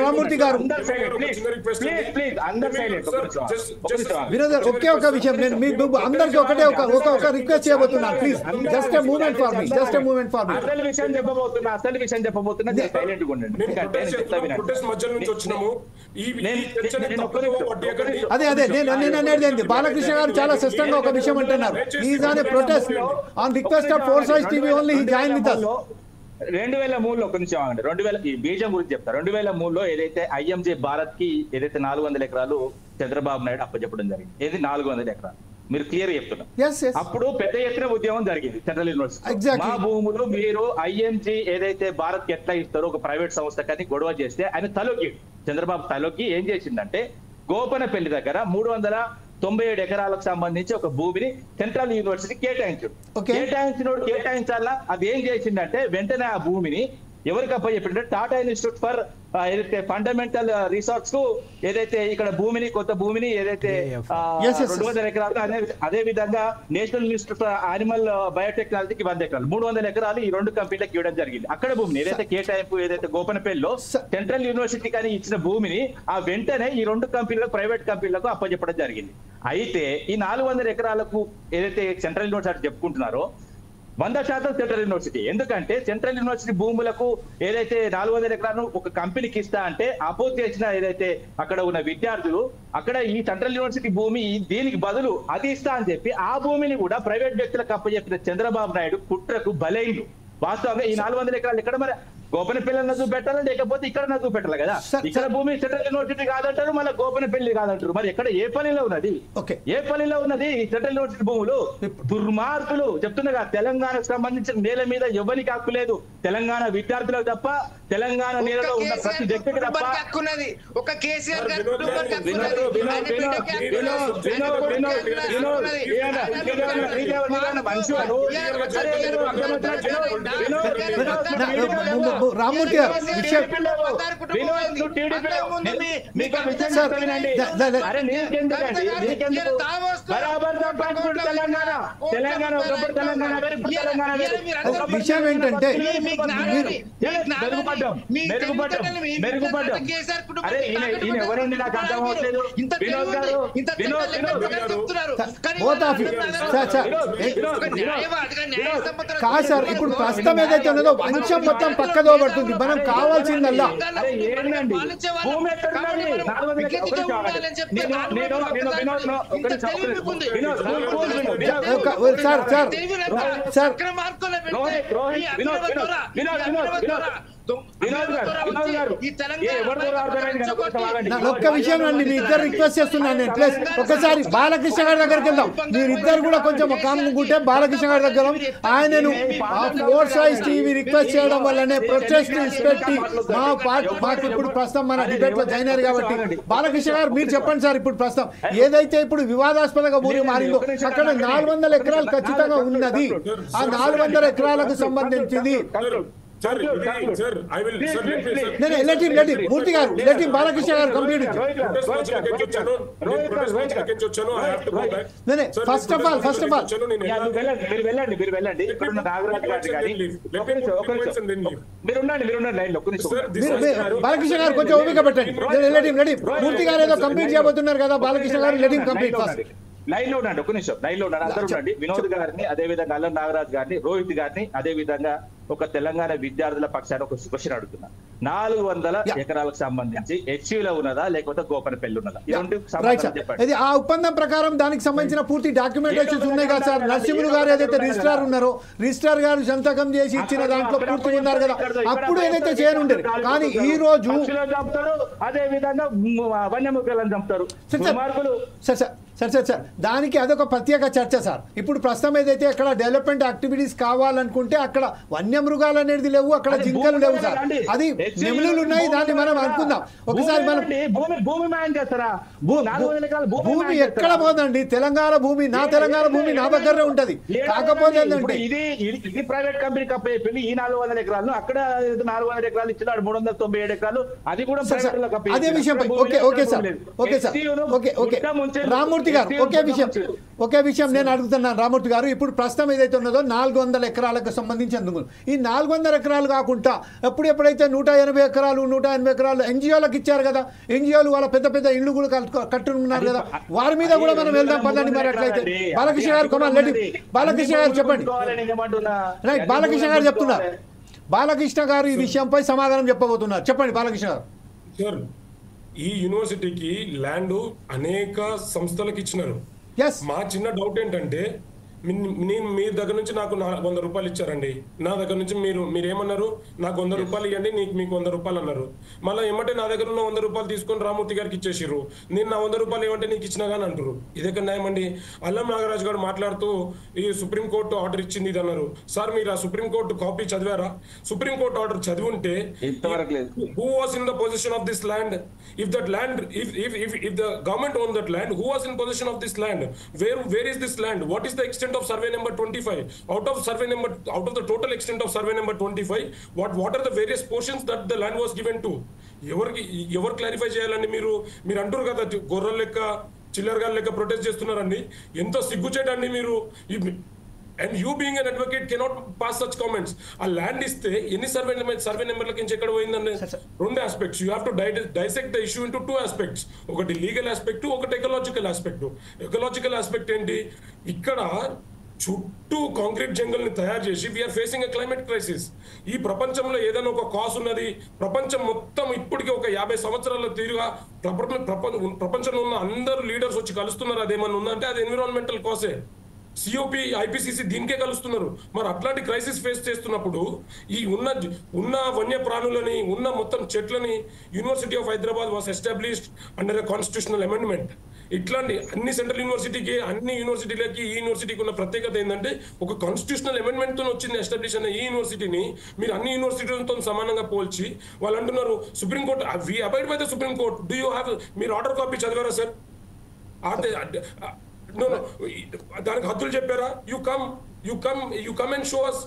రామూర్తి గారు వినోద్ గారు ఒకే ఒక విషయం నేను మీ అందరికి ఒకటే ఒక రిక్వెస్ట్ చేయబోతున్నాను. Please just a moment for me. అసలు విషయం చెప్పబోతున్నా సైలెంట్ గా ఉండండి. అదే నేను అనేది ఏంటి, బాలకృష్ణ గారు చాలా స్పష్టంగా ఒక విషయం అంటున్నారు. Is on a protest on request of four size TV only he join with us. 2003లో ఒక నిమిషం ఆగండి. 2000 ఈ బీజం గురించి చెప్తా. 2003లో ఏదైతే ఐఎంజే భారత్ కి ఏదైతే 400 ఎకరాలు చంద్రబాబు నాయుడు అప్పచెప్పడం జరిగింది, ఏది 400 ఎకరాలు మీరు క్లియర్ చెప్తున్నారు. అప్పుడు పెద్ద ఎత్తున ఉద్యమం జరిగింది సెంట్రల్ యూనివర్సిటీ. మా భూములు మీరు ఐఎంజీ ఏదైతే భారత్ కి ఎట్లా ఇస్తారో ఒక ప్రైవేట్ సంస్థ కానీ గొడవ చేస్తే ఆయన తలొక్కి చంద్రబాబు తలొక్కి ఏం చేసిందంటే గోపనపల్లి దగ్గర 397 ఎకరాలకు సంబంధించి ఒక భూమిని సెంట్రల్ యూనివర్సిటీ కేటాయించాలా. అది ఏం చేసిందంటే వెంటనే ఆ భూమిని ఎవరికి అప్పచెప్పిందంటే టాటా ఇన్స్టిట్యూట్ ఫర్ ఏదైతే ఫండమెంటల్ రిసార్ట్స్ కు ఏదైతే ఇక్కడ భూమిని కొత్త భూమిని ఏదైతే 200 ఎకరాలు అదే విధంగా నేషనల్ ఇన్స్టిట్యూట్ ఫర్ యానిమల్ బయోటెక్నాలజీకి 100 ఎకరాలు 300 ఎకరాలు ఈ రెండు కంపెనీలకు ఇవ్వడం జరిగింది. అక్కడ భూమిని ఏదైతే కేటాయింపు ఏదైతే గోపనపల్లిలో సెంట్రల్ యూనివర్సిటీ కానీ ఇచ్చిన భూమిని ఆ వెంటనే ఈ రెండు కంపెనీలకు ప్రైవేట్ కంపెనీలకు అప్పచెప్పడం జరిగింది. అయితే ఈ 400 ఎకరాలకు ఏదైతే సెంట్రల్ యూనివర్సిటీ చెప్పుకుంటున్నారో 100% సెంట్రల్ యూనివర్సిటీ. ఎందుకంటే సెంట్రల్ యూనివర్సిటీ భూములకు ఏదైతే 400 ఎకరాలను ఒక కంపెనీకి ఇస్తా అంటే అపోజ్ చేసిన ఏదైతే అక్కడ ఉన్న విద్యార్థులు అక్కడ ఈ సెంట్రల్ యూనివర్సిటీ భూమి దీనికి బదులు అది ఇస్తా అని చెప్పి ఆ భూమిని కూడా ప్రైవేట్ వ్యక్తులకు అప్పచెప్పిన చంద్రబాబు నాయుడు కుట్రకు బలైండు. వాస్తవంగా ఈ 400 ఎకరాలు ఇక్కడ మరి గోపనపల్లి నజు పెట్టాలి, లేకపోతే ఇక్కడ నజు పెట్టాలి కదా. ఇక్కడ భూమి సెంట్రల్ యూనివర్సిటీ కాదంటారు, మళ్ళీ గోపనపల్లి కాదంటారు. మరి ఎక్కడ ఏ పనిలో ఉన్నది ఈ సెంట్రల్ యూనివర్సిటీ భూములు? దుర్మార్గులు చెప్తున్నా తెలంగాణకు సంబంధించిన నేల మీద ఎవరికి హక్కు లేదు. తెలంగాణ విద్యార్థులకు తప్ప, తెలంగాణ నేలలో ఉన్న ప్రతి వ్యక్తికి తప్ప. రామూర్తి గారు విషయం ఏంటంటే ఎవరండి నాకు అర్థం అవ్వట్లేదు. కాదు సార్, ఇప్పుడు ప్రస్తుతం ఏదైతే ఉన్నదో వంశం మొత్తం పక్కదో పడుతుంది. మనం కావాల్సిందల్లా ఒక్క విషయం అండి, మీ ఇద్దరు రిక్వెస్ట్ చేస్తున్నాను నేను. ప్లస్ ఒకసారి బాలకృష్ణ గారి దగ్గరికి వెళ్దాం. మీరిద్దరు కూడా కొంచెం కానుకుంటే బాలకృష్ణ గారి దగ్గర ఆయనను ఫోర్ సైజ్ టీవీ రిక్వెస్ట్ చేయడం వల్లనే ప్రొటెస్ట్ పెట్టి మాకు ఇప్పుడు ప్రస్తుతం మన డిబేట్ లో జాయిన్ అయ్యారు కాబట్టి బాలకృష్ణ గారు మీరు చెప్పండి సార్. ఇప్పుడు ప్రస్తుతం ఏదైతే ఇప్పుడు వివాదాస్పదంగా ఊరి మారిందో అక్కడ 400 ఎకరాలు ఖచ్చితంగా ఉన్నది. ఆ 400 ఎకరాలకు సంబంధించింది మూర్తి గారు బాలకృష్ణ గారు complete. First of all Balakrishna గారు కొంచెం ఓపిక పెట్టండి. మూర్తి గారు ఏదో కంప్లీట్ చేయబోతున్నారు కదా, బాలకృష్ణ గారు let him complete first. Line లో ఉండండి, ఒక్క నిమిషం లైన్ లో ఉండండి, అందరూ ఉండండి. వినోద్ గారిని, అదే విధంగా అల్లం నాగరాజ్ గారిని, రోహిత్ గారిని, అదే విధంగా ఒక తెలంగాణ విద్యార్థుల పక్షాన ఒక క్వశ్చన్ అడుగుతున్నా. 400 ఎకరాలకు సంబంధించి హెచ్యూలో ఉన్నదా లేకపోతే గోపనపల్లి ఉన్నదా? ఇది ఆ ఒప్పందం ప్రకారం దానికి సంబంధించిన పూర్తి డాక్యుమెంటేషన్స్ ఉన్నాయి కదా సార్. నరసింహులు గారు ఏదైతే రిజిస్ట్రార్ ఉన్నారో రిజిస్ట్రార్ గారు సంతకం చేసి ఇచ్చిన దాంట్లో పూర్తి ఉన్నారు కదా, అప్పుడు ఏదైతే చేయనుండేది. కానీ ఈ రోజు అదే విధంగా వన్యమృగాలను చంపుతారు. సార్ దానికి అదొక ప్రత్యేక చర్చ సార్. ఇప్పుడు ప్రస్తుతం ఏదైతే అక్కడ డెవలప్మెంట్ యాక్టివిటీస్ కావాలనుకుంటే అక్కడ వన్యమృగాలు అనేది లేవు, అక్కడ జింకలు లేవు సార్. అది నెమలులు ఉన్నాయి, దాన్ని మనం అనుకుందాం ఒకసారి. మనం భూమి ఎక్కడ పోదండి, తెలంగాణ భూమి, నా తెలంగాణ భూమి నా దగ్గరే ఉంటది. కాకపోతే ఏంటంటే ఇది ప్రైవేట్ కంపెనీ కప్పి ఈ 400 ఎకరాలు అక్కడ 400 ఎకరాలు ఇచ్చినాడు, 397 ఎకరాలు అది కూడా అదే విషయం. ఓకే రామూర్తి గారు ఒకే విషయం నేను అడుగుతున్నాను. రామూర్తి గారు ఇప్పుడు ప్రస్తుతం ఏదైతే ఉన్నదో 400 ఎకరాలకు సంబంధించి అందుకు ఈ 400 ఎకరాలు కాకుండా ఎప్పుడైతే 180 ఎకరాలు 180 ఎకరాలు ఎన్జిఓలకు ఇచ్చారు కదా, ఎన్జిఓలు వాళ్ళ పెద్ద పెద్ద ఇళ్ళు కూడా కట్టున్నారు కదా, వారి మీద కూడా మనం వెళ్దాం పదండి. మరి అట్లయితే బాలకృష్ణ గారు బాలకృష్ణ గారు చెప్పండి. రైట్, బాలకృష్ణ గారు చెప్తున్నారు. బాలకృష్ణ గారు ఈ విషయంపై సమాధానం చెప్పబోతున్నారు. చెప్పండి బాలకృష్ణ గారు. ఈ యూనివర్సిటీకి ల్యాండ్ అనేక సంస్థలకు ఇచ్చినారు. మా చిన్న డౌట్ ఏంటంటే మీ దగ్గర నుంచి నాకు 100 రూపాయలు ఇచ్చారండి, నా దగ్గర నుంచి మీరేమన్నారు, నాకు 100 రూపాయలు ఇవ్వండి, మీకు 100 రూపాయలు అన్నారు. మళ్ళీ ఏమంటే నా దగ్గర ఉన్న 100 రూపాయలు తీసుకొని రామూర్తి గారికి ఇచ్చేసిర్రు. నేను నా 100 రూపాయలు ఏమంటే నీకు ఇచ్చినా కానీ అంటారు. ఇదెక్కడ న్యాయమండి? అల్లం నాగరాజు గారు మాట్లాడుతూ ఈ సుప్రీంకోర్టు ఆర్డర్ ఇచ్చింది ఇది అన్నారు. సార్ మీరు ఆ సుప్రీంకోర్టు కాపీ చదివారా? సుప్రీంకోర్టు ఆర్డర్ చదివి ఉంటే who was in the possession of this land? If that land, if the government owned that land, who was in possession of this land? Where is this land? What is the extent of survey number 25? Out of the total extent of survey number 25, what are the various portions that the land was given to? ఎవరు క్లారిఫై చేయాలండి? మీరు అంటారు కదా గొర్రెల లెక్క చిల్లరగా లెక్క ప్రొటెస్ట్ చేస్తున్నారండి. ఎంతో సిగ్గుచేటండి మీరు. And you being an advocate cannot pass such comments. A land iste any survey number laki inchi ekkada poyindandi. Rendu aspects you have to dissect the issue into two aspects. Okati legal aspect, okati ecological aspect. Ecological aspect enti ikkada చుట్టూ కాంక్రీట్ జంగల్ ని తయారు చేసి వీఆర్ ఫేసింగ్ ఎ క్లైమేట్ క్రైసిస్. ఈ ప్రపంచంలో ఏదైనా ఒక కాజ్ ఉన్నది. ప్రపంచం మొత్తం ఇప్పటికీ ఒక 50 సంవత్సరాల తీరుగా ప్రపంచంలో ఉన్న అందరూ లీడర్స్ వచ్చి కలుస్తున్నారు. అదేమన్నా ఉందంటే అది ఎన్విరాన్మెంటల్ కాసే. సిఓపి ఐపీసీసీ దీనికే కలుస్తున్నారు. మరి అట్లాంటి క్రైసిస్ ఫేస్ చేస్తున్నప్పుడు ఈ ఉన్న వన్య ప్రాణులని ఉన్న మొత్తం చెట్లని university of Hyderabad was established under a constitutional amendment. ఇట్లాంటి అన్ని సెంట్రల్ యూనివర్సిటీకి అన్ని యూనివర్సిటీలకి ఈ యూనివర్సిటీకి ఉన్న ప్రత్యేకత ఏంటంటే ఒక కాన్స్టిట్యూషనల్ అమెండ్మెంట్ తో వచ్చింది ఎస్టాబ్లిష్ అయిన ఈ యూనివర్సిటీని మీరు అన్ని యూనివర్సిటీలతో సమానంగా పోల్చి వాళ్ళు అంటున్నారు supreme court we abide by the supreme court. Do you have మీరు ఆర్డర్ కాపీ చదివారా సార్? దానికి హద్దులు చెప్పారా? You come and show us.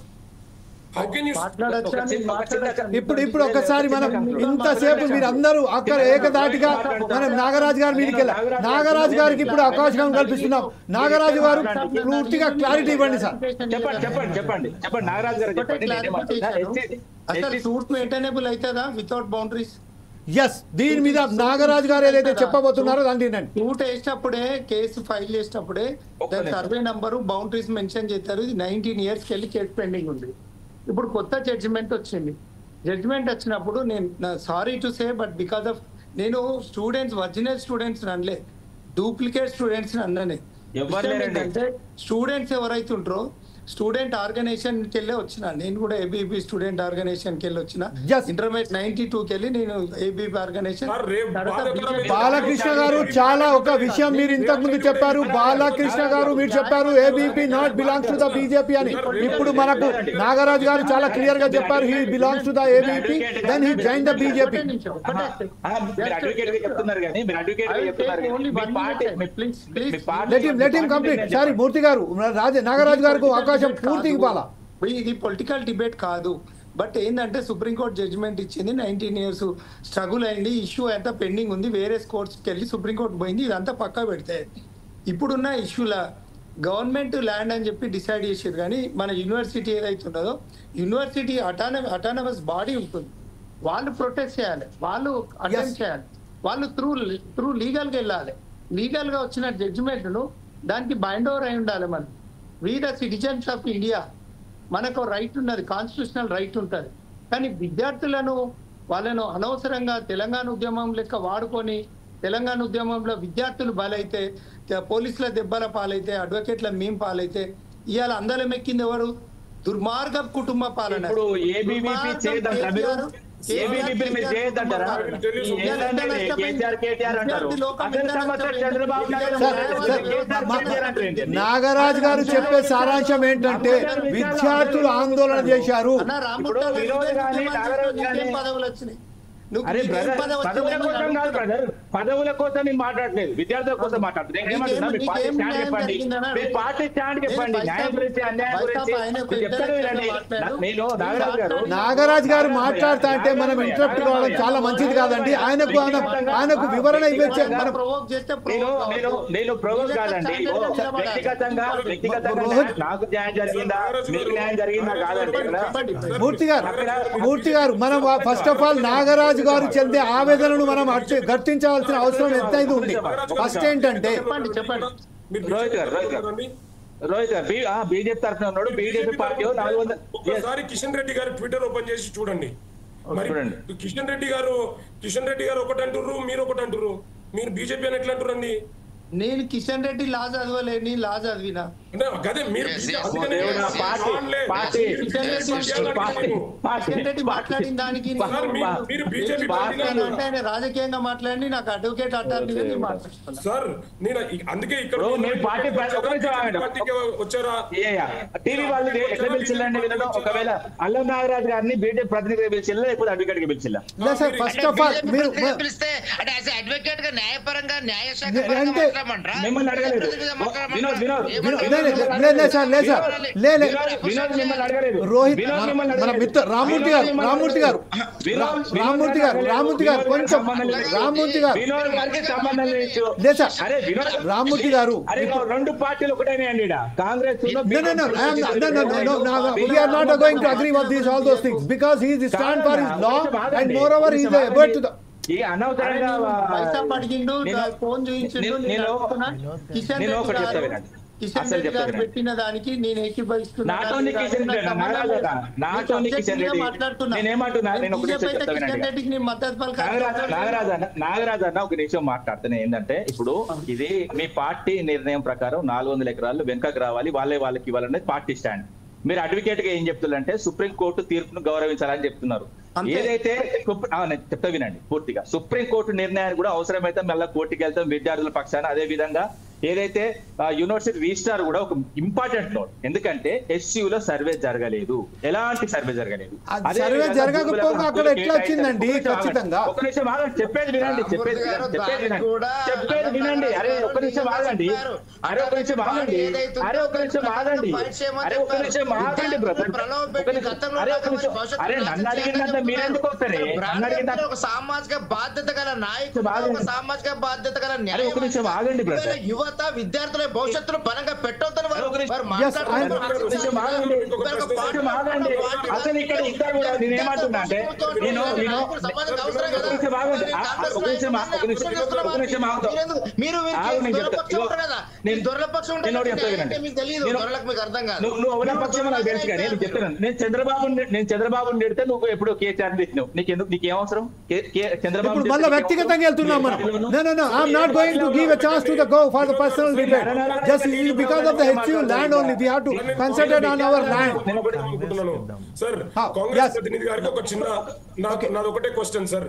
ఇప్పుడు ఒకసారి మనం ఇంతసేపు మీరు అందరూ అక్కడ ఏకదాటిగా మనం నాగరాజు గారి మీదకి వెళ్ళాం. నాగరాజు గారికి ఇప్పుడు అవకాశం కల్పిస్తున్నాం. నాగరాజు గారు పూర్తిగా క్లారిటీ ఇవ్వండి సార్. చెప్పండి నాగరాజు గారు బౌండరీస్. ఎస్, దీని మీద నాగరాజు గారు ఏదైతే చెప్పబోతున్నారో దాన్ని సూట్ వేసినప్పుడే కేసు ఫైల్ చేసినప్పుడే సర్వే నంబరు బౌండరీస్ మెన్షన్ చేస్తారు. ఇది 19 years వెళ్ళి కేసు పెండింగ్ ఉంది. ఇప్పుడు కొత్త జడ్జిమెంట్ వచ్చింది. జడ్జిమెంట్ వచ్చినప్పుడు నేను sorry to say but because of నేను స్టూడెంట్స్ ఒరిజినల్ స్టూడెంట్స్ అనలే, డూప్లికేట్ స్టూడెంట్స్ అన్ననే. ఏంటంటే స్టూడెంట్స్ ఎవరైతే ఉంటారో స్టూడెంట్ ఆర్గనైజేషన్ కి వెళ్ళి వచ్చిన, నేను కూడా ఏబీపీ స్టూడెంట్ ఆర్గనైజేషన్ కి వెళ్ళి వచ్చిన. Yes. ఇంటర్మీడియట్ 92కి వెళ్ళి నేను ఏబీపీ ఆర్గనైజేషన్. బాలకృష్ణ గారు చాలా ఒక విషయం మీరు ఇంతకు ముందు చెప్పారు. బాలకృష్ణ గారు మీరు చెప్పారు ABP not belongs to the BJP అని. ఇప్పుడు మనకు నాగరాజు గారు చాలా క్లియర్ గా చెప్పారు he belongs to the ABP, then he join the BJP. Let him complete. Sorry Murthy గారు, నాగరాజు గారికి అవకాశం పూర్తిగా ఇవ్వాలా. ఇది పొలిటికల్ డిబేట్ కాదు, బట్ ఏంటంటే సుప్రీంకోర్టు జడ్జిమెంట్ ఇచ్చింది. 19 years స్ట్రగుల్ అయింది, ఇష్యూ అంతా పెండింగ్ ఉంది, వేరే కోర్ట్స్కి వెళ్ళి సుప్రీంకోర్టు పోయింది. ఇదంతా పక్కా పెడితే ఇప్పుడున్న ఇష్యూల గవర్నమెంట్ ల్యాండ్ అని చెప్పి డిసైడ్ చేసేది. కానీ మన యూనివర్సిటీ ఏదైతే ఉన్నదో, యూనివర్సిటీ అటానమస్ బాడీ ఉంటుంది, వాళ్ళు ప్రొటెక్ట్ చేయాలి, వాళ్ళు అటెంప్ట్ చేయాలి, వాళ్ళు త్రూ లీగల్గా వెళ్ళాలి. లీగల్గా వచ్చిన జడ్జిమెంట్ను దానికి బైండ్ ఓవర్ అయి ఉండాలి. మనం we the citizens of India, మనకు రైట్ ఉన్నది, కాన్స్టిట్యూషనల్ రైట్ ఉంటుంది. కానీ విద్యార్థులను వాళ్ళను అనవసరంగా తెలంగాణ ఉద్యమం లెక్క వాడుకొని, తెలంగాణ ఉద్యమంలో విద్యార్థులు బలైతే, పోలీసుల దెబ్బల పాలైతే, అడ్వకేట్ల మేం పాలైతే, ఇవాళ అందరం ఎక్కింది ఎవరు? దుర్మార్గ కుటుంబ పాలన. నాగరాజ్ గారు చెప్పే సారాంశం ఏంటంటే విద్యార్థులు ఆందోళన చేశారు. పదవులు వచ్చినాయి, పదవుల కోసం నేను మాట్లాడలేదు, విద్యార్థుల కోసం మాట్లాడుతున్నాను. నాగరాజ్ గారు మాట్లాడుతా అంటే మనం ఇంటరప్ట్ కావడం చాలా మంచిది కాదండి. ఆయనకు వివరణ ఇవ్వచ్చు. నేను ప్రొవోక్ కాదండి, వ్యక్తిగతంగా నాకు న్యాయం జరిగిందా, మీకు న్యాయం జరిగిందా కాదండి. మూర్తి గారు మనం ఫస్ట్ ఆఫ్ ఆల్ నాగరాజు గారు చెందే ఆవేదనను మనం గుర్తించవలసిన అవసరం ఎంతైతే ఉంది. ఫస్ట్ ఏంటంటే రోహిత్ గారు బీజేపీ తరఫున ఉన్నాడు, బీజేపీ పార్టీ 400. కిషన్ రెడ్డి గారు ట్విట్టర్ ఓపెన్ చేసి చూడండి. కిషన్ రెడ్డి గారు ఒకటి అంటుర్రు, మీరు ఒకటి అంటుర్రు. మీరు బీజేపీ అని ఎట్లా అంటురండి? నేను కిషన్ రెడ్డి లా చదవలే, నీ లా చదివినా. మాట్లాడిన దానికి ఆయన రాజకీయంగా మాట్లాడి నాకు అడ్వకేట్ అటార్నీ సార్. నేను అందుకే ఇక్కడ వచ్చారా టీవీ వాళ్ళు ఎట్లా పిలిచిల్లండి? వీళ్ళలో ఒకవేళ అల్లం నాగరాజు గారిని బీజేపీ ప్రతినిధిగా పిలిచిల్లా, లేకపోతే అడ్వకేట్ గా పిలిచిల్లా? ఫస్ట్ ఆఫ్ ఆల్ మీరు పిలిస్తే అంటే అడ్వకేట్ గా న్యాయపరంగా న్యాయశాఖ మిమ్మల్ని అడగలేదు. రోహిత్ మన మిత్ర రామ్మూర్తి గారు కొంచెం రామ్మూర్తి గారు రెండు పార్టీలు ఒకటేనే అండి. Congress we are not going to agree with these all those things because he is stand for his law and moreover he is about to the పెట్టిన దానికి నేను నాగరాజు అన్న ఒక నిమిషం మాట్లాడుతున్నా. ఏంటంటే ఇప్పుడు ఇది మీ పార్టీ నిర్ణయం ప్రకారం 400 ఎకరాలు వెనుకకు రావాలి, వాళ్ళకి ఇవ్వాలనేది పార్టీ స్టాండ్. మీరు అడ్వకేట్ గా ఏం చెప్తున్నారంటే సుప్రీంకోర్టు తీర్పును గౌరవించాలని చెప్తున్నారు. ఏదైతే చెప్తా వినండి పూర్తిగా. సుప్రీంకోర్టు నిర్ణయాన్ని కూడా అవసరమైతే మళ్ళీ కోర్టుకి వెళ్తాం విద్యార్థుల పక్షాన. అదే విధంగా ఏదైతే యూనివర్సిటీ రిజిస్ట్రార్ కూడా ఒక ఇంపార్టెంట్ నోట్, ఎందుకంటే ఎస్యూ లో సర్వే జరగలేదు, ఎలాంటి సర్వే జరగలేదు. ఒక నిమిషం ఆగండి, చెప్పేది వినండి. అరే ఒక నిమిషం ఆగండి బ్రదర్. అరే నన్ను అడిగినంత మీరెందుకు వస్తారే? ఒక సామాజిక బాధ్యత గల నాయకుడు, సామాజిక బాధ్యత గల ఒక నిమిషం ఆగండి బ్రదర్. యువత విద్యార్థుల భవిష్యత్తును పరంగా పెట్టొద్దని అసలు ఇక్కడ ఇద్దరు కూడా నేను ఏమంటున్నా అంటే నేను నువ్వు ఎవరి పక్షం నాకు తెలుసు కానీ నేను చెప్తున్నాను, నేను చంద్రబాబు తిడితే నువ్వు ఎప్పుడు కేసీఆర్ తిట్టినావు, నీకేం అవసరం చంద్రబాబు మళ్ళీ వ్యక్తిగతంగా వెళ్తున్నాం మనం. I'm not going to give a chance to the go for the personal debate. Just because of the HU land only, we have to concentrate on our land. Sir Congress ప్రతినిధి గారికి ఒక చిన్న నాది ఒకటే క్వశ్చన్ సార్.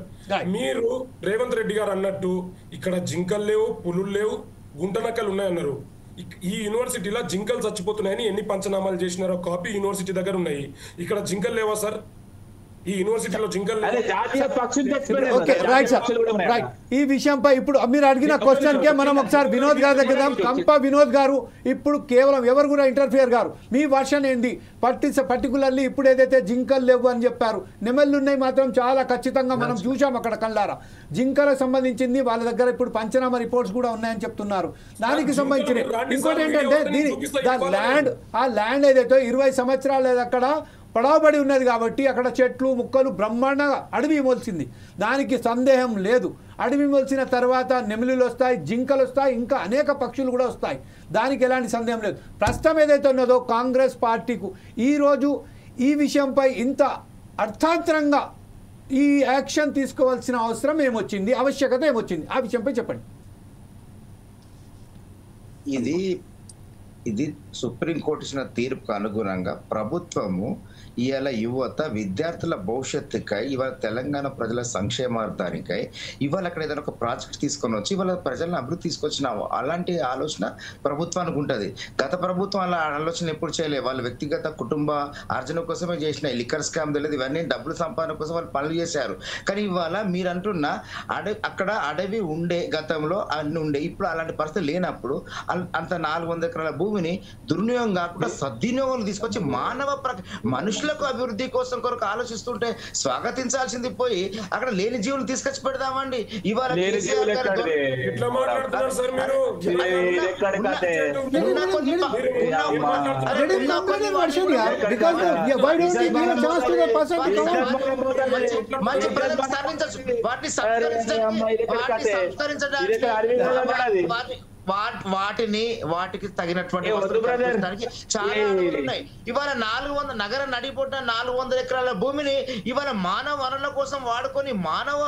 మీరు రేవంత్ రెడ్డి గారు అన్నట్టు ఇక్కడ జింకలు లేవు, పులులు లేవు, గుంటనక్కలు ఉన్నాయన్నారు. ఈ యూనివర్సిటీలో జింకలు చచ్చిపోతున్నాయని ఎన్ని పంచనామాలు చేసినారో కాపీ యూనివర్సిటీ దగ్గర ఉన్నాయి. ఇక్కడ జింకలు లేవా సార్? ఈ యూనివర్సిటీలో జింకలు ఈ విషయంపై ఇప్పుడు మీరు అడిగిన క్వశ్చన్ కే మనం ఒకసారి వినోద్ గారి దగ్గర కంప వినోద్ గారు ఇప్పుడు కేవలం ఎవరు కూడా ఇంటర్ఫియర్ గారు మీ వర్షన్ ఏంది? పర్టికులర్లీ ఇప్పుడు ఏదైతే జింకలు లేవు అని చెప్పారు, నెమళ్ళు ఉన్నాయి మాత్రం చాలా ఖచ్చితంగా మనం చూసాం అక్కడ కళ్ళారా. జింకలకు సంబంధించింది వాళ్ళ దగ్గర ఇప్పుడు పంచనామా రిపోర్ట్స్ కూడా ఉన్నాయని చెప్తున్నారు. దానికి సంబంధించిన ఇంకోటి ఏంటంటే ఆ ల్యాండ్ ఏదైతే 20 సంవత్సరాలు అక్కడ పడవబడి ఉన్నది కాబట్టి అక్కడ చెట్లు ముక్కలు బ్రహ్మాండంగా అడవి మొలిచింది, దానికి సందేహం లేదు. అడవి మొలిచిన తర్వాత నెమలిలు వస్తాయి, జింకలు వస్తాయి, ఇంకా అనేక పక్షులు కూడా వస్తాయి, దానికి ఎలాంటి సందేహం లేదు. ప్రస్తుతం ఏదైతే ఉన్నదో కాంగ్రెస్ పార్టీకు ఈరోజు ఈ విషయంపై ఇంత అర్థాంతరంగా ఈ యాక్షన్ తీసుకోవాల్సిన అవసరం ఏమొచ్చింది, ఆవశ్యకత ఏమొచ్చింది, ఆ విషయంపై చెప్పండి. ఇది సుప్రీంకోర్టు ఇచ్చిన తీర్పుకు అనుగుణంగా ప్రభుత్వము ఇవాళ యువత విద్యార్థుల భవిష్యత్తుకై, ఇవాళ తెలంగాణ ప్రజల సంక్షేమార్థానికై ఇవాళ అక్కడ ఏదైనా ఒక ప్రాజెక్ట్ తీసుకొని వచ్చి ఇవాళ ప్రజలను అభివృద్ధి తీసుకొచ్చిన అలాంటి ఆలోచన ప్రభుత్వానికి ఉంటుంది. గత ప్రభుత్వం అలా ఆలోచన ఎప్పుడు చేయలేదు. వాళ్ళ వ్యక్తిగత కుటుంబ ఆర్జన కోసమే చేసిన లిక్కర్ స్కామ్ తెలియదు, ఇవన్నీ డబ్బుల సంపాదన కోసం వాళ్ళు పనులు చేశారు. కానీ ఇవాళ మీరు అంటున్న అక్కడ అడవి ఉండే గతంలో అన్ని ఉండే, ఇప్పుడు అలాంటి పరిస్థితి లేనప్పుడు అంత 400 ఎకరాల భూమిని దుర్వినియోగం కాకుండా సద్వినియోగం తీసుకొచ్చి మనుషులకు అభివృద్ధి కోసం కొరకు ఆలోచిస్తుంటే స్వాగతించాల్సింది పోయి అక్కడ లేని జీవులు తీసుకొచ్చి పెడదామండి. ఇవాళ మంచి ప్రజలకు సాధించచ్చు, వాటిని వాటికి తగినటువంటి చాలా ఉన్నాయి. ఇవాళ 400 నగర నడిపోతున్న 400 ఎకరాల భూమిని ఇవాళ మానవ వనరుల కోసం వాడుకొని మానవ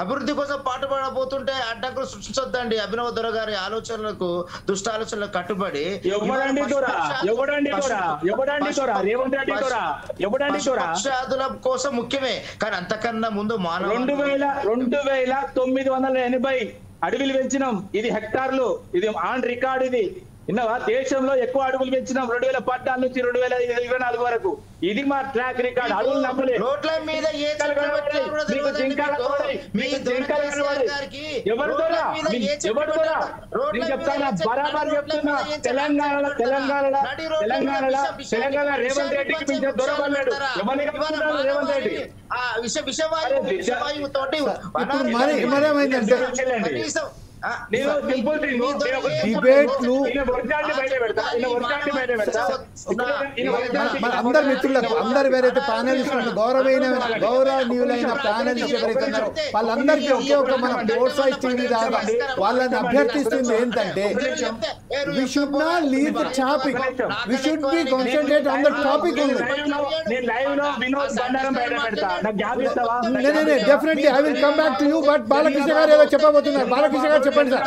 అభివృద్ధి కోసం పాటుపడబోతుంటే అడ్డంకులు సృష్టించొద్దండి. అభినవ్ దొర గారి ఆలోచనలకు దుష్ట ఆలోచనలకు కట్టుబడి పక్షాదుల కోసం ముఖ్యమే, కానీ అంతకన్నా ముందు మానవ 2980 అడవులు పెంచినాం. ఇది హెక్టార్లు, ఇది ఆన్ రికార్డ్. ఇది విన్నావా? దేశంలో ఎక్కువ అడవులు పెంచినాం 2014 నుంచి 2024 వరకు. ఇది మా ట్రాక్ రికార్డ్. అడవులు నమ్మలేదు. రోడ్ల మీద చెప్తానా బరాబర్ చెప్తున్నా. తెలంగాణ రేవంత్ రెడ్డికి మించిన దొరబడ్డాడు. రేవంత్ రెడ్డి విషవాయువు తోటి అందరి మిత్రులకు, అందరు ఎవరైతే ప్యానలిస్టులు గౌరవనీయులైన ప్యానలిస్ట్ ఎవరైతే ఉన్నారో వాళ్ళందరికీ ఒకే ఒక మనం ప్రోత్సహిస్ టీవీ దాకా వాళ్ళని అభ్యర్థిస్తుంది ఏంటంటే we should not leave the topic, we should be concentrate on the topic only. Definitely I will come back to you, but Balakrishna గారు ఏదో చెప్పబోతున్నారు. బాలకృష్ణ గారు చెప్పండి సార్.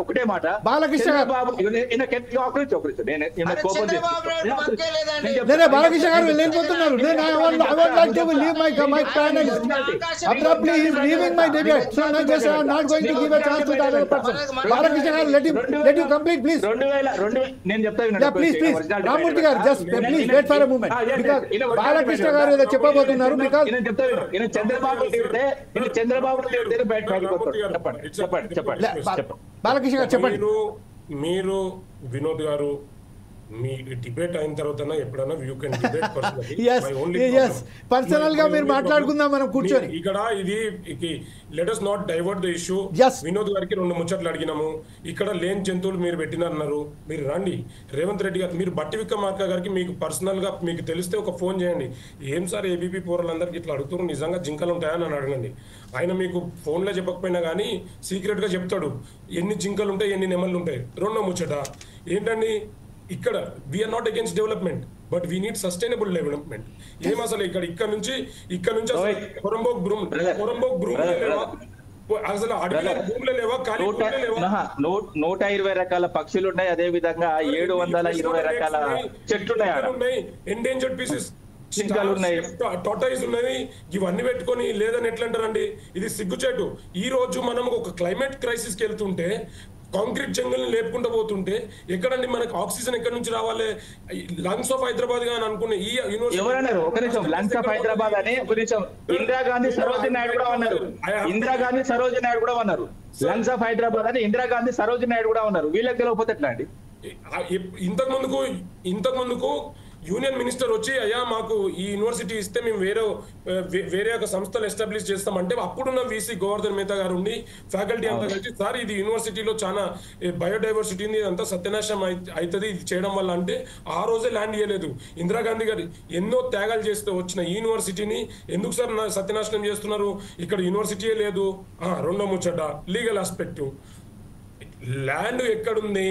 ఒకటే మాట బాలకృష్ణ గారు. బాలకృష్ణ గారు వెళ్ళిపోతున్నారు. బాలకృష్ణ గారు let you complete please. నేను చెప్తా ప్లీజ్ రామూర్తి గారు just please wait for a moment because Balakrishna గారు ఏదో చెప్పబోతున్నారు. బికాజ్ చంద్రబాబు బాలకృష్ణ గారు చెప్పండి. మీరు వినోద్ గారు మీ డిబేట్ అయిన తర్వాత ఎప్పుడైనా you can debate personally. Personal గా మీరు మాట్లాడుకుందాం మనం కూర్చొని. ఇక్కడ ఇది let us not divert the issue. Vinod గారికి 2 ముచ్చట్లు అడిగినాము. ఇక్కడ లేని జంతువులు మీరు పెట్టినారన్నారు. మీరు రండి రేవంత్ రెడ్డి గారు, మీరు బట్టి విక్రమార్క గారికి మీకు పర్సనల్ గా మీకు తెలిస్తే ఒక ఫోన్ చేయండి. ఏం సార్ ఏబీపీ పోరాలందరికీ ఇట్లా అడుగుతారు, నిజంగా జింకలు ఉంటాయని అని అడగండి. ఆయన మీకు ఫోన్లో చెప్పకపోయినా కానీ సీక్రెట్ గా చెప్తాడు ఎన్ని జింకలు ఉంటాయి, ఎన్ని నెమళ్ళు ఉంటాయి. 2వ ముచ్చట ఏంటండి, ఇక్కడ we are not against development but we need sustainable development. ఏం అసలు ఇక్కడ నుంచి కొరంబోక్ భూములు లేవా, అసలు అడవిలో భూములు లేవా, ఖాళీ భూములు లేవా? 120 రకాల పక్షులు ఉన్నాయి, అదే విధంగా 720 రకాల చెట్లు ఉన్నాయి, ఎండేంజర్డ్ పీసెస్ టోటైస్ ఉన్నది. ఇవన్నీ పెట్టుకొని లేదని ఎట్లా అంటారండి? ఇది సిగ్గుచేటు. ఈ రోజు మనం ఒక క్లైమేట్ క్రైసిస్ కి వెళ్తుంటే కాంక్రీట్ జంగల్ని లేపుకుంటూ పోతుంటే ఎక్కడండి మనకి ఆక్సిజన్ ఎక్కడి నుంచి రావాలి? లంగ్స్ ఆఫ్ హైదరాబాద్ గా అనుకునే ఈ యూనివర్సిటీ లంగ్స్ ఆఫ్ హైదరాబాద్ అని ఇందిరాగాంధీ సరోజిని నాయుడు కూడా అన్నారు. ఇందిరాగాంధీ సరోజిని నాయుడు కూడా అన్నారు లంగ్స్ ఆఫ్ హైదరాబాద్ అని. ఇందిరాగాంధీ సరోజిని నాయుడు కూడా ఉన్నారు. వీళ్ళకి తెలియకపోతే ఎట్లా అండి? ఇంతకు ముందుకు యూనియన్ మినిస్టర్ వచ్చి అయ్యా మాకు ఈ యూనివర్సిటీ ఇస్తే మేము వేరే ఒక సంస్థలు ఎస్టాబ్లిష్ చేస్తామంటే అప్పుడున్న వీసీ గోవర్ధన్ మేతా గారు ఉండి ఫ్యాకల్టీ అంతా కలిసి సార్ ఇది యూనివర్సిటీలో చాలా బయోడైవర్సిటీ ఉంది, ఇదంతా సత్యనాశనం అవుతుంది ఇది చేయడం వల్ల అంటే ఆ రోజే ల్యాండ్ ఇవ్వలేదు. ఇందిరాగాంధీ గారు ఎన్నో త్యాగాలు చేస్తూ వచ్చిన ఈ యూనివర్సిటీని ఎందుకు సార్ సత్యనాశనం చేస్తున్నారు? ఇక్కడ యూనివర్సిటీయే లేదు. 2వ ముచ్చట లీగల్ ఆస్పెక్ట్, ల్యాండ్ ఎక్కడుంది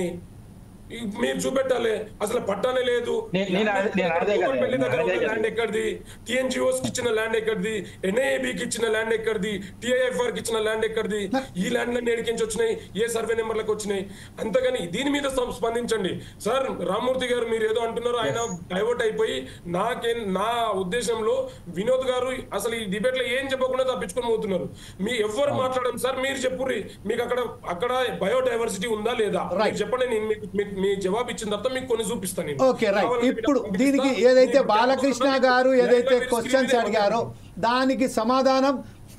మీరు చూపెట్టాలి. అసలు పట్టానే లేదు. పెళ్లి దగ్గర ఉన్న ల్యాండ్ ఎక్కడిది? టీఎన్జిఓస్ కి ఇచ్చిన ల్యాండ్ ఎక్కడిది? ఎన్ఐఏబికి ఇచ్చిన ల్యాండ్ ఎక్కడిది? టిఐఎఫ్ఆర్ కి ఇచ్చిన ల్యాండ్ ఎక్కడిది? ఈ ల్యాండ్ లన్నీ ఎడికించి వచ్చినాయి, ఏ సర్వే నెంబర్లకు వచ్చినాయి? అంతగాని దీని మీద స్పందించండి సార్. రామ్మూర్తి గారు మీరు ఏదో అంటున్నారు, ఆయన డైవర్ట్ అయిపోయి నా ఉద్దేశంలో వినోద్ గారు అసలు ఈ డిబేట్ లో ఏం చెప్పకుండా తప్పించుకొని పోతున్నారు. మీ ఎవ్వరు మాట్లాడండి సార్, మీరు చెప్పుర్రి మీకు అక్కడ బయోడైవర్సిటీ ఉందా లేదా చెప్పండి. నేను మీ జవాబు ఇచ్చిన తర్వాత మీకు కొన్ని చూపిస్తాను. Okay right. ఇప్పుడు దీనికి ఏదైతే బాలకృష్ణ గారు ఏదైతే క్వశ్చన్స్ అడిగారో దానికి సమాధానం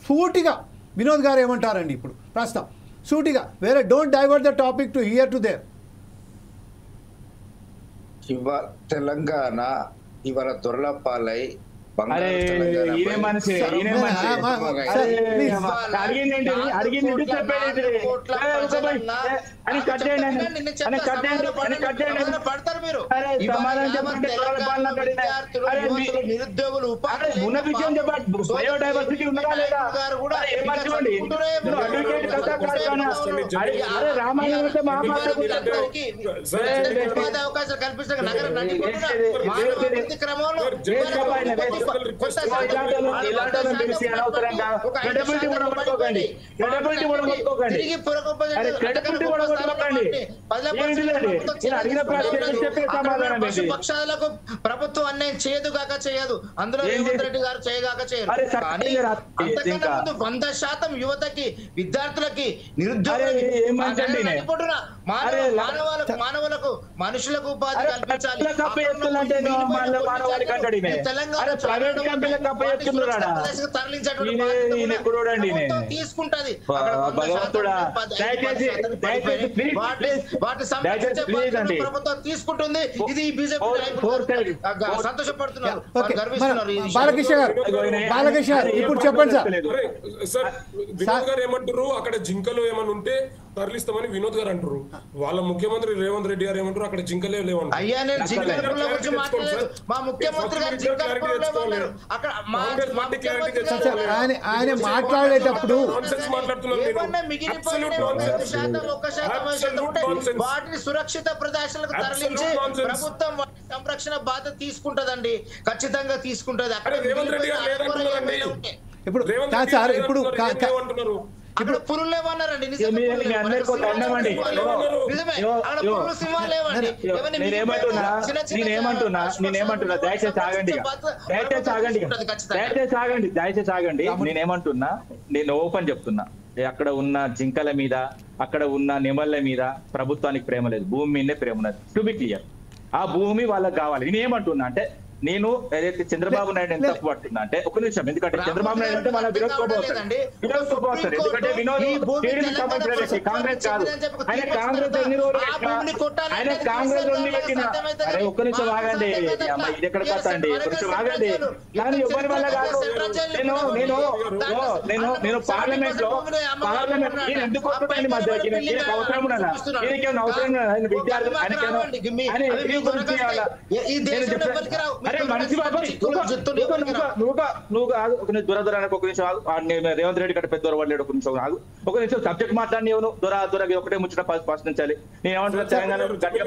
సూటిగా వినోద్ గారు ఏమంటారండి? ఇప్పుడు ప్రస్తుతం సూటిగా వేరే don't divert the topic to hear to their. Telangana ఇవాళ దొరలపాలై నిరుద్యోగులు బయోడైవర్సిటీ ఉన్నదా లేదా? అవకాశాలు కల్పిస్తారు నగర క్రమంలో పక్షాలకు ప్రభుత్వం అన్యాయం చేయదుగాక చేయదు, అందులో రేవంత్ రెడ్డి గారు చేయగాక చేయరు. కానీ అంతకన్నా ముందు 100% యువతకి, విద్యార్థులకి, నిరుద్యోగులకి, మానవులకు, మనుషులకు ఉపాధి కల్పించాలి. తెలంగాణ తీసుకుంటది. ప్రభుత్వం తీసుకుంటుంది. ఇది బీజేపీ సంతోషపడుతున్నారు, గర్విస్తున్నారు. బాలకృష్ణ గారు ఇప్పుడు చెప్పండి సార్. వినోద్ గారు ఏమంటారు, అక్కడ జింకలు ఏమన్నా ఉంటే తరలిస్తామని వినోద్ గారు అంటారు. వాళ్ళ ముఖ్యమంత్రి రేవంత్ రెడ్డి గారు ఏమంటారు, అక్కడ జింకలే లేవంటారు. అయ్యా నేను జింకల గురించి మాట్లాడలేదు. మా ముఖ్యమంత్రి గారు జింకల అక్కడ ఆయన మాట్లాడేటప్పుడు వాటిని సురక్షిత ప్రదేశాలకు తరలించి ప్రభుత్వం సంరక్షణ బాధ్యత తీసుకుంటదండి, ఖచ్చితంగా తీసుకుంటది. అక్కడ అక్కడ పురులు లేవన్నారండి, దయచేసి ఆగండి. నేనేమంటున్నా, నేను ఓపెన్ చెప్తున్నా, అక్కడ ఉన్న జింకల మీద, అక్కడ ఉన్న నెమళ్ళ మీద ప్రభుత్వానికి ప్రేమ లేదు, భూమి మీదనే ప్రేమ ఉన్నది. టు బి క్లియర్, ఆ భూమి వాళ్ళకి కావాలి. నేనేమంటున్నా అంటే నేను ఏదైతే చంద్రబాబు నాయుడు ఎంత తప్పు పడుతున్నా అంటే ఒక నిమిషం, ఎందుకంటే చంద్రబాబు నాయుడు అంటే మన వినోద్ కోపం వస్తారు, ఎందుకంటే వినోద్ టీడీపీకి సంబంధించిన వ్యక్తి, కాంగ్రెస్ కాదు. ఆయన కాంగ్రెస్ ఎన్ని రోజులు ఆయన కాంగ్రెస్ పెట్టిన అరే ఒక్క నిమిషం ఆగండి, ఇది ఎక్కడ కథ అండి, ఒక్క నిమిషం ఆగండి. కానీ ఎవరి వల్ల కాదు. నేను పార్లమెంట్ లో నేను ఎందుకు వస్తున్నాను మధ్యకి, దీనికి అవసరం ఉన్నదా, దీనికి ఏమైనా అవసరం ఉన్నదా? విద్యార్థులు అరే మనిషి బాబాయ్ నువ్వు కాదు, ఒక నిమిషం దొర ఒక నిమిషం ఆగు. రేవంత్ రెడ్డి కంటే పెద్ద దొరవాడు, ఒక నిమిషం ఆగు, ఒక నిమిషం సబ్జెక్ట్ మాట్లాడి దొర ఒకటే ముచ్చట ప్రశ్నించాలి. నేను ఏమంటున్నా, తెలంగాణ గట్టిగా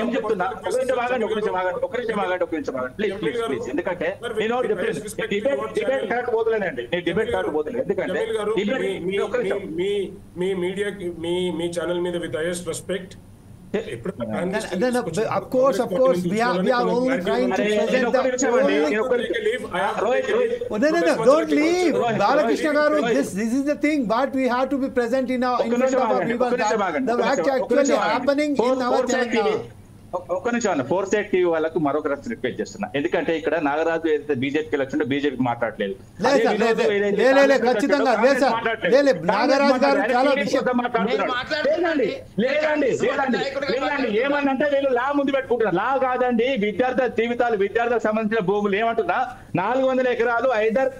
ఏం చెప్తున్నా, ఒక నిమిషం ఆగండి, ఒక నిమిషం ఆగండి, ఒక నిమిషం ఆగండి, ఒక నిమిషం ఆగండి ప్లీజ్ ప్లీజ్ ప్లీజ్. ఎందుకంటే నేను డిబేట్ కరెక్ట్ పోతలేనండి, నేను డిబేట్ కరెక్ట్ పోతలేదు. ఎందుకంటే మీ మీడియాకి మీ ఛానల్ మీద with highest respect. Of course, we are only trying to present the only... No, don't leave, Balakrishna garu. This is the thing. What we have to be present in front of our people. The act actually happening in our Telangana. ఒక్క నిమిషం 4 టీవీ వాళ్ళకు మరొక రిక్వెస్ట్ చేస్తున్నా, ఎందుకంటే ఇక్కడ నాగరాజు ఏదైతే బీజేపీకి ఎలక్షన్ బీజేపీకి మాట్లాడలేదు. ఏమన్నంటే వీళ్ళు లా ముందు పెట్టుకుంటున్నారు. లా కాదండి, విద్యార్థుల జీవితాలు, విద్యార్థులకు సంబంధించిన భూములు ఏమంటున్నా 400 ఎకరాలు ఐదర్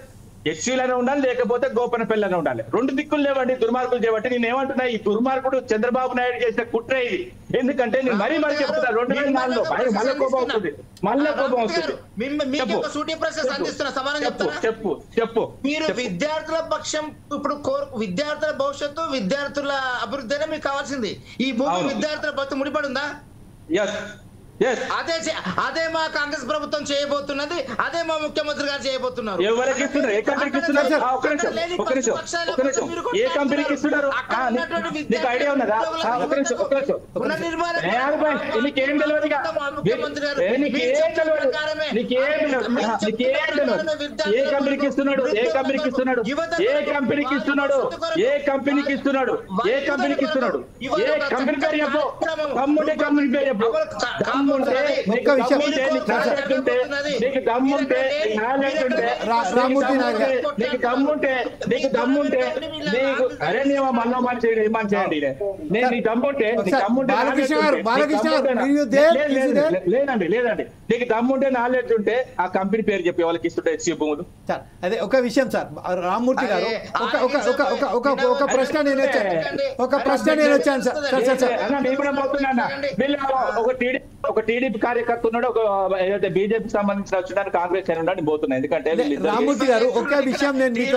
ఎస్సీలనే ఉండాలి, లేకపోతే గోపనపల్లిలోనే ఉండాలి. 2 దిక్కులు లేవండి దుర్మార్గులు చేయబట్టి. నేను ఏమంటున్నా, ఈ దుర్మార్గుడు చంద్రబాబు నాయుడు చేసిన కుట్ర ఇది. ఎందుకంటే నేను మరీ చెప్తున్నా, 2004లో మళ్ళీ కోపం వస్తుంది, మళ్ళీ కోపం వస్తుంది. చెప్పు మీరు విద్యార్థుల పక్షం, ఇప్పుడు విద్యార్థుల భవిష్యత్తు, విద్యార్థుల అభివృద్ధి మీకు కావాల్సింది. ఈ భూమి విద్యార్థుల భవిష్యత్తు ముడిపడి ఉందా? అదే మా కాంగ్రెస్ ప్రభుత్వం చేయబోతున్నది, అదే మా ముఖ్యమంత్రి గారు చేయబోతున్నారు. ఎవరికి ఇస్తున్నారు? ఏ కంపెనీకి ఇస్తున్నారు? ఏ కంపెనీకి ఇస్తున్నారు? నీకు ఐడియా ఉన్నదా? నీకేం తెలియదు, ఏ కంపెనీకి ఇస్తున్నాడు? ఏ కంపెనీకి ఇస్తున్నాడు? ఏ కంపెనీకి ఇస్తున్నాడు? ఏ కంపెనీకి ఇస్తున్నాడు? ఏ కంపెనీకి ఇస్తున్నాడు? ఏ కంపెనీ పేరు చెప్పు, కమ్ముంటే కంపెనీ పేరు చెప్పు. నీకు దమ్ముంటే అరే నీవు మళ్ళీ మన చేయండి, ఏమని చేయండి. నేను నీ దమ్ముంటే లేదండి నీకు దమ్ముంటే నాలెడ్జ్ ఉంటే ఆ కంపెనీ పేరు చెప్పి వాళ్ళకి ఇస్తుంటే హెచ్సి భూములు. అదే ఒక విషయం సార్, రామ్మూర్తి గారు ఒక ప్రశ్న నేను వచ్చాను సార్. ఒక టీడీపీ కార్యకర్త ఉన్నాడు, ఒక ఏదైతే బీజేపీ సంబంధించిన వచ్చడానికి కాంగ్రెస్ అని ఉన్నాడు పోతున్నాయి. ఎందుకంటే రామ్మూర్తి గారు ఒక విషయం నేను మీతో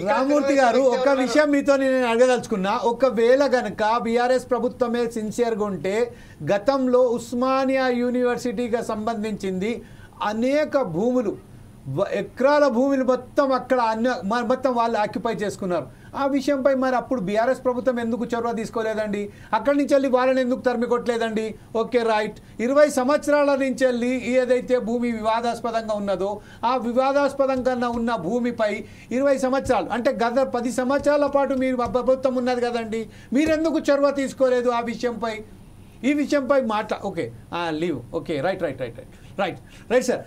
రామ్మూర్తి గారు ఒక విషయం మీతో నేను అడగదలుచుకున్నా. ఒకవేళ గనక బీఆర్ఎస్ ప్రభుత్వమే సిన్సియర్గా ఉంటే గతంలో ఉస్మానియా యూనివర్సిటీకి సంబంధించింది అనేక భూములు, ఎకరాల భూములు మొత్తం అక్కడ మొత్తం వాళ్ళు ఆక్యుపై చేసుకున్నారు. ఆ విషయంపై మరి అప్పుడు బీఆర్ఎస్ ప్రభుత్వం ఎందుకు చొరవ తీసుకోలేదండి? అక్కడి నుంచి వెళ్ళి వాళ్ళని ఎందుకు తరిమి కొట్టలేదండి? ఓకే రైట్, 20 సంవత్సరాల నుంచి వెళ్ళి ఏదైతే భూమి వివాదాస్పదంగా ఉన్నదో ఆ వివాదాస్పదంగా ఉన్న భూమిపై 20 సంవత్సరాలు అంటే గత 10 సంవత్సరాల పాటు మీరు ప్రభుత్వం ఉన్నది కదండి, మీరెందుకు చొరవ తీసుకోలేదు ఆ విషయంపై? ఈ విషయంపై okay leave okay right sir.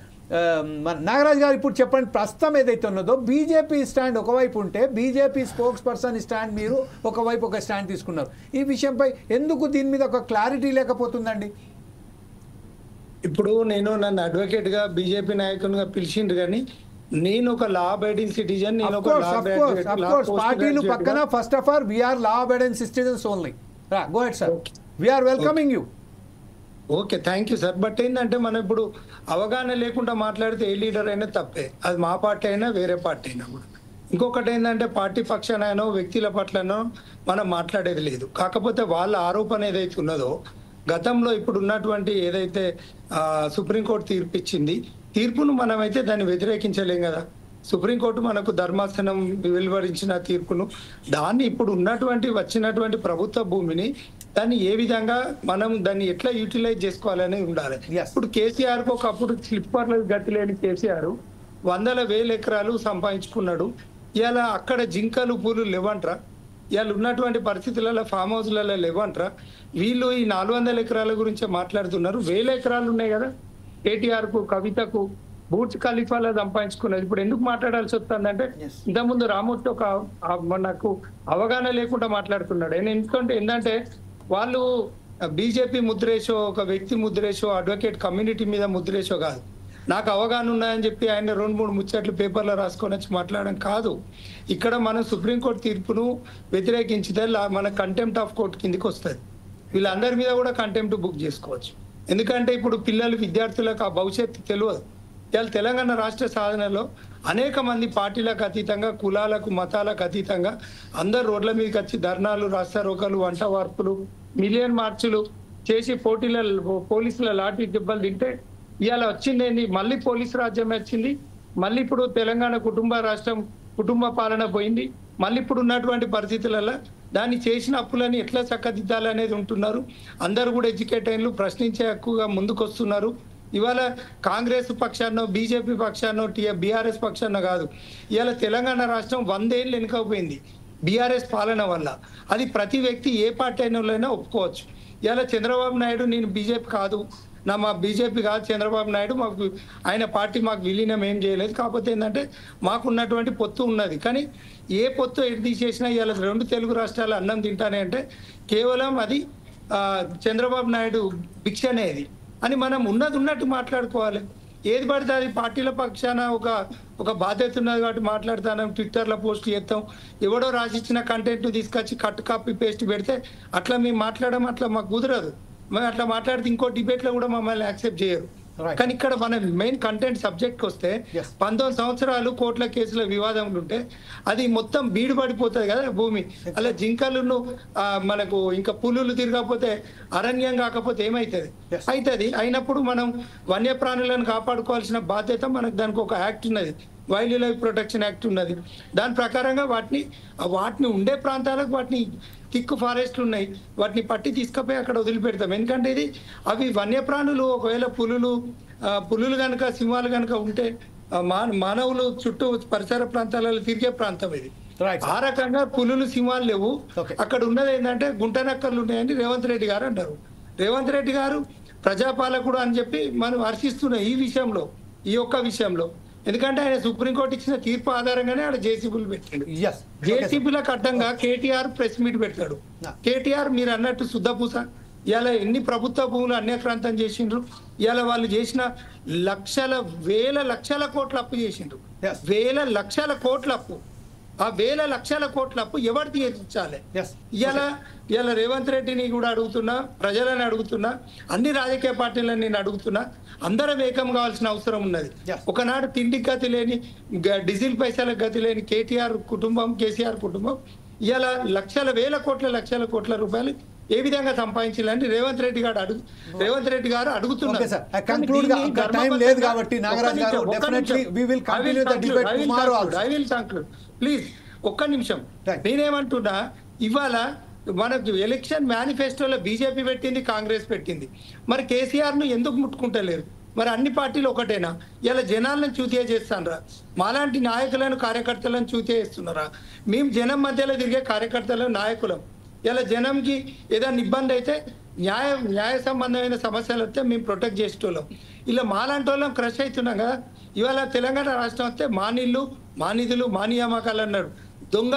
Nagaraj గారు ఇప్పుడు చెప్పండి, ప్రస్తుతం ఏదైతే ఉన్నదో బీజేపీ స్టాండ్ ఒకవైపు ఉంటే బీజేపీ స్పోక్స్ పర్సన్ స్టాండ్ మీరు ఒకవైపు ఒక స్టాండ్ తీసుకున్నారు. ఈ విషయంపై ఎందుకు దీని మీద ఒక క్లారిటీ లేకపోతుందండి? ఇప్పుడు నన్ను అడ్వకేట్ గా బీజేపీ నాయకునిగా పిలిచిండ్రు, కానీ నేను ఒక లా అబైడింగ్ సిటిజన్. పార్టీలు పక్కన first of all we are law abiding citizens only. Go ahead sir, we are welcoming you. Okay, thank you sir. But ఏంటంటే మనం ఇప్పుడు అవగాహన లేకుండా మాట్లాడితే ఏ లీడర్ అయినా తప్పే, అది మా పార్టీ అయినా వేరే పార్టీ అయినా కూడా. ఇంకొకటి ఏంటంటే పార్టీ పక్షానో వ్యక్తుల పట్లనో మనం మాట్లాడేది లేదు. కాకపోతే వాళ్ళ ఆరోపణ ఏదైతే ఉన్నదో గతంలో ఇప్పుడు ఉన్నటువంటి ఏదైతే సుప్రీంకోర్టు తీర్పు ఇచ్చింది, తీర్పును మనమైతే దాన్ని వ్యతిరేకించలేం కదా. సుప్రీంకోర్టు మనకు ధర్మాసనం వెలువరించిన తీర్పును, దాన్ని ఇప్పుడు వచ్చినటువంటి ప్రభుత్వ భూమిని దాన్ని ఏ విధంగా మనం దాన్ని ఎట్లా యూటిలైజ్ చేసుకోవాలని ఉండాలి. ఇప్పుడు కేసీఆర్ కు ఒకప్పుడు స్లిప్పర్లు గతి లేని కేసీఆర్ 100,000 ఎకరాలు సంపాదించుకున్నాడు. ఇలా అక్కడ జింకలు పూలు లేవంట్రా, ఇవాళ ఉన్నటువంటి పరిస్థితులలో ఫామ్ హౌస్లలో లేవంటారా? వీళ్ళు ఈ 400 ఎకరాల గురించే మాట్లాడుతున్నారు. 1000 ఎకరాలు ఉన్నాయి కదా కేటీఆర్కు, కవితకు, బూర్జ్ ఖలీఫాలో సంపాదించుకున్నది. ఇప్పుడు ఎందుకు మాట్లాడాల్సి వస్తుందంటే ఇంతకుముందు రామూర్తి నాకు అవగాహన లేకుండా మాట్లాడుతున్నాడు. ఎందుకంటే ఏంటంటే వాళ్ళు బీజేపీ ముద్రేషో, ఒక వ్యక్తి ముద్రేషో, అడ్వకేట్ కమ్యూనిటీ మీద ముద్రేషో కాదు. నాకు అవగాహన ఉన్నాయని చెప్పి ఆయన 2-3 ముచ్చట్లు పేపర్లో రాసుకొని వచ్చి మాట్లాడడం కాదు. ఇక్కడ మనం సుప్రీంకోర్టు తీర్పును వ్యతిరేకించితే మన కంటెంప్ట్ ఆఫ్ కోర్టు కిందికి వస్తుంది. వీళ్ళందరి మీద కూడా కంటెంప్ట్ బుక్ చేసుకోవచ్చు. ఎందుకంటే ఇప్పుడు పిల్లలు, విద్యార్థులకు ఆ భవిష్యత్తు తెలియదు. ఇవాళ తెలంగాణ రాష్ట్ర సాధనలో అనేక మంది పార్టీలకు అతీతంగా, కులాలకు, మతాలకు అతీతంగా అందరు రోడ్ల మీదకి వచ్చి ధర్నాలు, రాస్తారోకలు, వంట వార్పులు, మిలియన్ మార్చులు చేసి పోలీసుల లాఠీ దెబ్బలు తింటే ఇవాళ వచ్చింది ఏంది? మళ్ళీ పోలీసు రాజ్యం వచ్చింది. మళ్ళీ ఇప్పుడు తెలంగాణ కుటుంబ పాలన పోయింది. మళ్ళీ ఇప్పుడు ఉన్నటువంటి పరిస్థితులలో దాన్ని చేసిన అప్పులని ఎట్లా చక్కదిద్దాలనేది ఉంటున్నారు. అందరూ కూడా ఎడ్యుకేట్ అయినలు, ప్రశ్నించే హక్కుగా ముందుకు వస్తున్నారు. ఇవాళ కాంగ్రెస్ పక్షాన్నో, బీజేపీ పక్షాన్నో, బీఆర్ఎస్ పక్షాన్నో కాదు. ఇవాళ తెలంగాణ రాష్ట్రం 100 ఏళ్ళు వెనుకపోయింది బీఆర్ఎస్ పాలన వల్ల. అది ప్రతి వ్యక్తి ఏ పార్టీ అయినా ఒప్పుకోవచ్చు. ఇవాళ చంద్రబాబు నాయుడు నేను బీజేపీ కాదు, మా బీజేపీ కాదు, చంద్రబాబు నాయుడు మాకు ఆయన పార్టీ మాకు విలీనం ఏం చేయలేదు. కాకపోతే ఏంటంటే మాకున్నటువంటి పొత్తు ఉన్నది. కానీ ఏ పొత్తు ఎటు తీసేసినా ఇవాళ 2 తెలుగు రాష్ట్రాలు అన్నం తింటానే అంటే కేవలం అది చంద్రబాబు నాయుడు భిక్ష అనేది అని మనం ఉన్నట్టు మాట్లాడుకోవాలి. ఏది పడితే అది పార్టీల పక్షాన ఒక బాధ్యత ఉన్నది కాబట్టి మాట్లాడతాను. ట్విట్టర్లో పోస్ట్ చేస్తాం. ఎవడో రాసిచ్చిన కంటెంట్ తీసుకొచ్చి కట్ కాపీ పేస్ట్ పెడితే అట్లా మేము మాట్లాడడం అట్లా మాకు కుదరదు. మేము అట్లా మాట్లాడితే ఇంకో డిబేట్లో కూడా మమ్మల్ని యాక్సెప్ట్ చేయరు. కానీ ఇక్కడ మన మెయిన్ కంటెంట్ సబ్జెక్ట్కి వస్తే 19 సంవత్సరాలు కోట్ల కేసుల వివాదం ఉంటే అది మొత్తం బీడు పడిపోతుంది కదా భూమి. అలా జింకలను మనకు ఇంకా పులులు తిరగకపోతే, అరణ్యం కాకపోతే ఏమవుతుంది? అయినప్పుడు మనం వన్యప్రాణులను కాపాడుకోవాల్సిన బాధ్యత మనకు. దానికి ఒక యాక్ట్ ఉన్నది, వైల్డ్ లైఫ్ ప్రొటెక్షన్ యాక్ట్ ఉన్నది. దాని ప్రకారంగా వాటిని ఉండే ప్రాంతాలకు వాటిని థిక్ ఫారెస్ట్లు ఉన్నాయి, వాటిని పట్టి తీసుకుపోయి అక్కడ వదిలిపెడతాం. ఎందుకంటే అవి వన్యప్రాణులు. ఒకవేళ పులులు కనుక, సింహాలు కనుక ఉంటే మానవులు చుట్టూ పరిసర ప్రాంతాలలో తిరిగే ప్రాంతం ఇది. ఆ రకంగా పులులు, సింహాలు లేవు. అక్కడ ఉన్నది ఏంటంటే గుంటనక్కర్లు ఉన్నాయని రేవంత్ రెడ్డి గారు అంటారు. రేవంత్ రెడ్డి గారు ప్రజాపాలకుడు అని చెప్పి మనం హర్షిస్తున్నాం ఈ ఒక్క విషయంలో. ఎందుకంటే ఆయన సుప్రీంకోర్టు ఇచ్చిన తీర్పు ఆధారంగానే ఆడ జేసీబీలు పెట్టాడు. జేసీబీలకు అడ్డంగా కేటీఆర్ ప్రెస్ మీట్ పెడతాడు. కేటీఆర్ మీరు అన్నట్టు శుద్ధపూస. ఇలా ఎన్ని ప్రభుత్వ భూములు అన్యక్రాంతం చేసిండ్రు. ఇలా వాళ్ళు చేసిన వేల లక్షల కోట్ల అప్పు చేసిండ్రు. వేల లక్షల కోట్ల అప్పు. ఆ వేల లక్షల కోట్ల అప్పు ఎవరు తీర్చాలి? ఇలా రేవంత్ రెడ్డిని కూడా అడుగుతున్నా, ప్రజలని అడుగుతున్నా, అన్ని రాజకీయ పార్టీలను నేను అడుగుతున్నా. అందరం ఏకం కావాల్సిన అవసరం ఉన్నది. ఒకనాడు తిండికి గతి లేని, డీజిల్ పైసలకు గతి లేని కేసీఆర్ కుటుంబం ఇలా లక్షల కోట్ల రూపాయలు ఏ విధంగా సంపాదించాలని రేవంత్ రెడ్డి గారు అడుగుతున్నారు. ప్లీజ్ ఒక్క నిమిషం. నేనేమంటున్నా, ఇవాళ మనకు ఎలక్షన్ మేనిఫెస్టోలో బీజేపీ పెట్టింది, కాంగ్రెస్ పెట్టింది. మరి కేసీఆర్ను ఎందుకు ముట్టుకుంటలేరు? మరి అన్ని పార్టీలు ఒకటేనా? ఇలా జనాలను చూతియా చేస్తానరా? మాలాంటి నాయకులను, కార్యకర్తలను చూతియా చేస్తున్నారా? మేము జనం మధ్యలో తిరిగే కార్యకర్తలను, నాయకులం. ఇలా జనంకి ఏదైనా ఇబ్బంది అయితే, న్యాయ సంబంధమైన సమస్యలు వస్తే మేము ప్రొటెక్ట్ చేసేటోళ్ళం. ఇలా మాలాంటి వాళ్ళం క్రష్ అవుతున్నాం కదా. ఇవాళ తెలంగాణ రాష్ట్రం వస్తే మానిళ్ళు, మానిధులు, మానియామకాలు అన్నాడు. దొంగ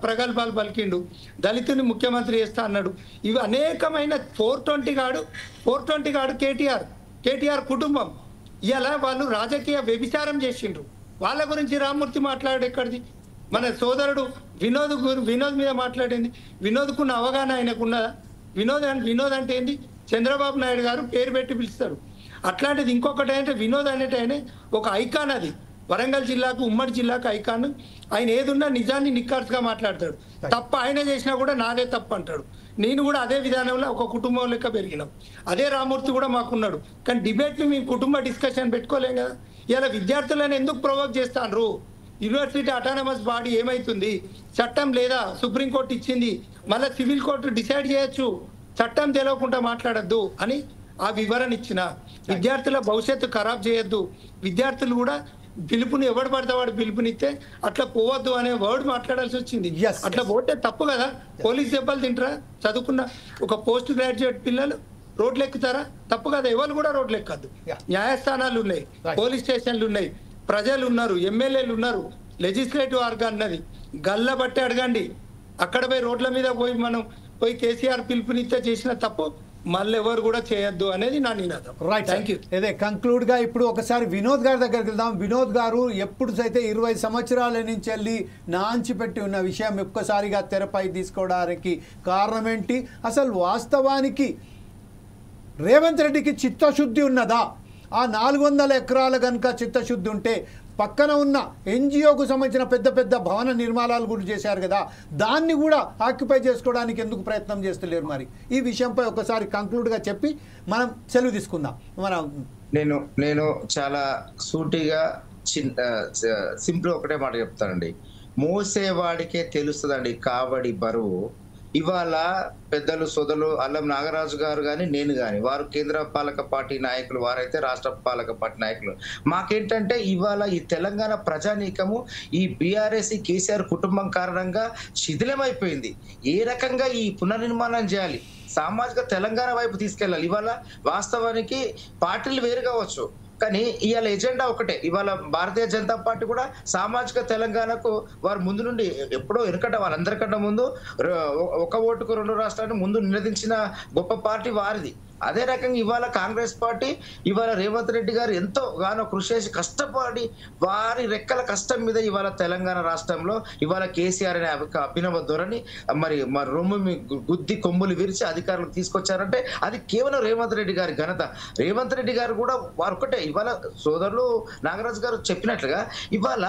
ప్రగల్భాలు పలికిండు. దళితుని ముఖ్యమంత్రి చేస్తా అన్నాడు. ఇవి అనేకమైన 420 గాడు కేటీఆర్ కుటుంబం. ఇలా వాళ్ళు రాజకీయ వ్యభిచారం చేసిండ్రు. వాళ్ళ గురించి రామ్మూర్తి మాట్లాడు ఎక్కడిది? మన సోదరుడు వినోద్ మీద మాట్లాడింది. వినోద్కున్న అవగాహన ఆయనకున్నదా? వినోద్ అంటే ఏంది? చంద్రబాబు నాయుడు గారు పేరు పెట్టి పిలుస్తారు. అట్లాంటిది ఇంకొకటి అంటే వినోద్ అనేటైనా ఒక ఐకాన్. అది వరంగల్ జిల్లాకు, ఉమ్మడి జిల్లాకు ఐకాన్. ఆయన ఏదున్నా నిజాన్ని నిక్కార్స్గా మాట్లాడతాడు. తప్ప ఆయన చేసినా కూడా నాదే తప్పు అంటాడు. నేను కూడా అదే విధానంలో ఒక కుటుంబం లెక్క పెరిగినాం. అదే రామూర్తి కూడా మాకున్నాడు. కానీ డిబేట్ని మేము కుటుంబ డిస్కషన్ పెట్టుకోలేం కదా. ఇలా విద్యార్థులను ఎందుకు ప్రొవోక్ చేస్తాను? యూనివర్సిటీ అటానమస్ బాడీ ఏమైతుంది? చట్టం లేదా? సుప్రీంకోర్టు ఇచ్చింది. మళ్ళీ సివిల్ కోర్టు డిసైడ్ చేయొచ్చు. చట్టం తెలియకుండా మాట్లాడద్దు అని ఆ వివరణ ఇచ్చిన. విద్యార్థుల భవిష్యత్తు ఖరాబ్ చేయొద్దు. విద్యార్థులు కూడా పిలుపుని ఎవడు పడితే వాడు పిలుపునిస్తే అట్లా పోవద్దు అనే వర్డ్ మాట్లాడాల్సి వచ్చింది. అట్లా పోతే తప్పు కదా. పోలీస్ దెబ్బలు తింటారా? చదువుకున్న ఒక పోస్ట్ గ్రాడ్యుయేట్ పిల్లలు రోడ్లు ఎక్కుతారా? తప్పు కదా. ఎవరు కూడా రోడ్లు ఎక్కద్దు. న్యాయస్థానాలు ఉన్నాయి, పోలీస్ స్టేషన్లు ఉన్నాయి, ప్రజలు ఉన్నారు, ఎమ్మెల్యేలు ఉన్నారు, లెజిస్లేటివ్ ఆర్గాన్ ఉన్నది. గల్ల బట్టి అడగండి. అక్కడ పోయి రోడ్ల మీద మనం పోయి కేసీఆర్ పిలుపునిస్తే చేసిన తప్పు మళ్ళీ ఎవరు కూడా చేయొద్దు అనేది నా నినాదం. Right, thank you. అదే కంక్లూడ్గా ఇప్పుడు ఒకసారి వినోద్ గారి దగ్గరికి వెళ్దాం. వినోద్ గారు ఎప్పుడైతే 20 సంవత్సరాల నుంచి వెళ్ళి నాంచిపెట్టి ఉన్న విషయం ఒక్కసారిగా తెరపై తీసుకోవడానికి కారణం ఏంటి? అసలు వాస్తవానికి రేవంత్ రెడ్డికి చిత్తశుద్ధి ఉన్నదా? ఆ 400 ఎకరాల కనుక చిత్తశుద్ధి ఉంటే పక్కన ఉన్న ఎన్జిఓకు సంబంధించిన పెద్ద పెద్ద భవన నిర్మాణాలు కూడా చేశారు కదా, దాన్ని కూడా ఆక్యుపై చేసుకోవడానికి ఎందుకు ప్రయత్నం చేస్తలేరు? మరి ఈ విషయంపై ఒకసారి కంక్లూడ్గా చెప్పి మనం సెలవు తీసుకుందాం. నేను చాలా సూటిగా సింపుల్ ఒకటే మాట చెప్తానండి. మోసేవాడికే తెలుస్తుందండి కావడి బరువు. ఇవాళ పెద్దలు సోదరులు అల్లం నాగరాజు గారు కానీ నేను కానీ, వారు కేంద్ర పాలక పార్టీ నాయకులు, వారైతే రాష్ట్ర పాలక పార్టీ నాయకులు. మాకేంటంటే ఇవాళ ఈ తెలంగాణ ప్రజానీకము ఈ బీఆర్ఎస్ కేసీఆర్ కుటుంబం కారణంగా శిథిలమైపోయింది. ఏ రకంగా ఈ పునర్నిర్మాణం చేయాలి, సామాజిక తెలంగాణ వైపు తీసుకెళ్ళాలి. ఇవాళ వాస్తవానికి పార్టీలు వేరు కావచ్చు, కానీ ఇవాళ ఎజెండా ఒకటే. ఇవాళ భారతీయ జనతా పార్టీ కూడా సామాజిక తెలంగాణకు వారు ముందు నుండి ఎప్పుడో వెనుకట వాళ్ళందరికంటే ముందు ఒక ఓటుకు 2 రాష్ట్రాలను ముందు నినదించిన గొప్ప పార్టీ వారిది. అదే రకంగా ఇవాళ కాంగ్రెస్ పార్టీ ఇవాళ రేవంత్ రెడ్డి గారు ఎంతో గానో కృషి చేసి కష్టపడి వారి రెక్కల కష్టం మీద ఇవాళ తెలంగాణ రాష్ట్రంలో ఇవాళ కేసీఆర్ అనే అభినవ ధోరణి మరి రొమ్ము గుద్ది కొమ్ములు విరిచి అధికారులకు తీసుకొచ్చారంటే అది కేవలం రేవంత్ రెడ్డి గారి ఘనత. రేవంత్ రెడ్డి గారు కూడా వారు ఒకటే. ఇవాళ సోదరులు నాగరాజు గారు చెప్పినట్లుగా ఇవాళ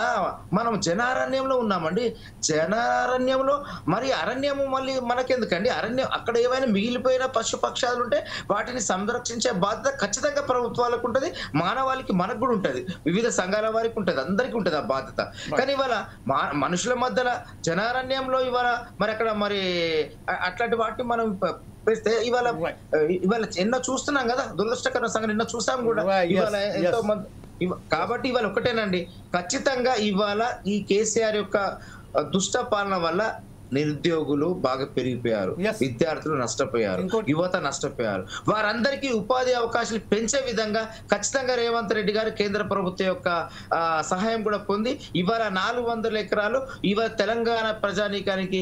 మనం జనారణ్యంలో ఉన్నామండి. జనారణ్యంలో మరి అరణ్యము మళ్ళీ మనకెందుకండి? అరణ్యం అక్కడ ఏమైనా మిగిలిపోయిన పశుపక్షాలు ఉంటే వాటిని సంరక్షించే బాధ్యత ఖచ్చితంగా ప్రభుత్వాలకు ఉంటుంది, మానవాళికి మనకు కూడా ఉంటుంది, వివిధ సంఘాల వారికి ఉంటుంది, అందరికీ ఉంటుంది ఆ బాధ్యత. కానీ ఇవాళ మనుషుల మధ్యలో జనారణ్యంలో ఇవాళ మరి అక్కడ మరి అట్లాంటి వాటిని మనం పెడితే ఇవాళ ఎన్నో చూస్తున్నాం కదా, దురదృష్టకర సంఘటన ఎన్నో చూసాం కూడా. ఇవాళ ఎంతో మంది కాబట్టి ఇవాళ ఒకటేనండి, ఖచ్చితంగా ఇవాళ ఈ కేసీఆర్ యొక్క దుష్ట పాలన వల్ల నిరుద్యోగులు బాగా పెరిగిపోయారు, విద్యార్థులు నష్టపోయారు, యువత నష్టపోయారు. వారందరికీ ఉపాధి అవకాశాలు పెంచే విధంగా ఖచ్చితంగా రేవంత్ రెడ్డి గారు కేంద్ర ప్రభుత్వం యొక్క సహాయం కూడా పొంది ఇవాళ 400 ఎకరాలు ఇవాళ తెలంగాణ ప్రజానీకానికి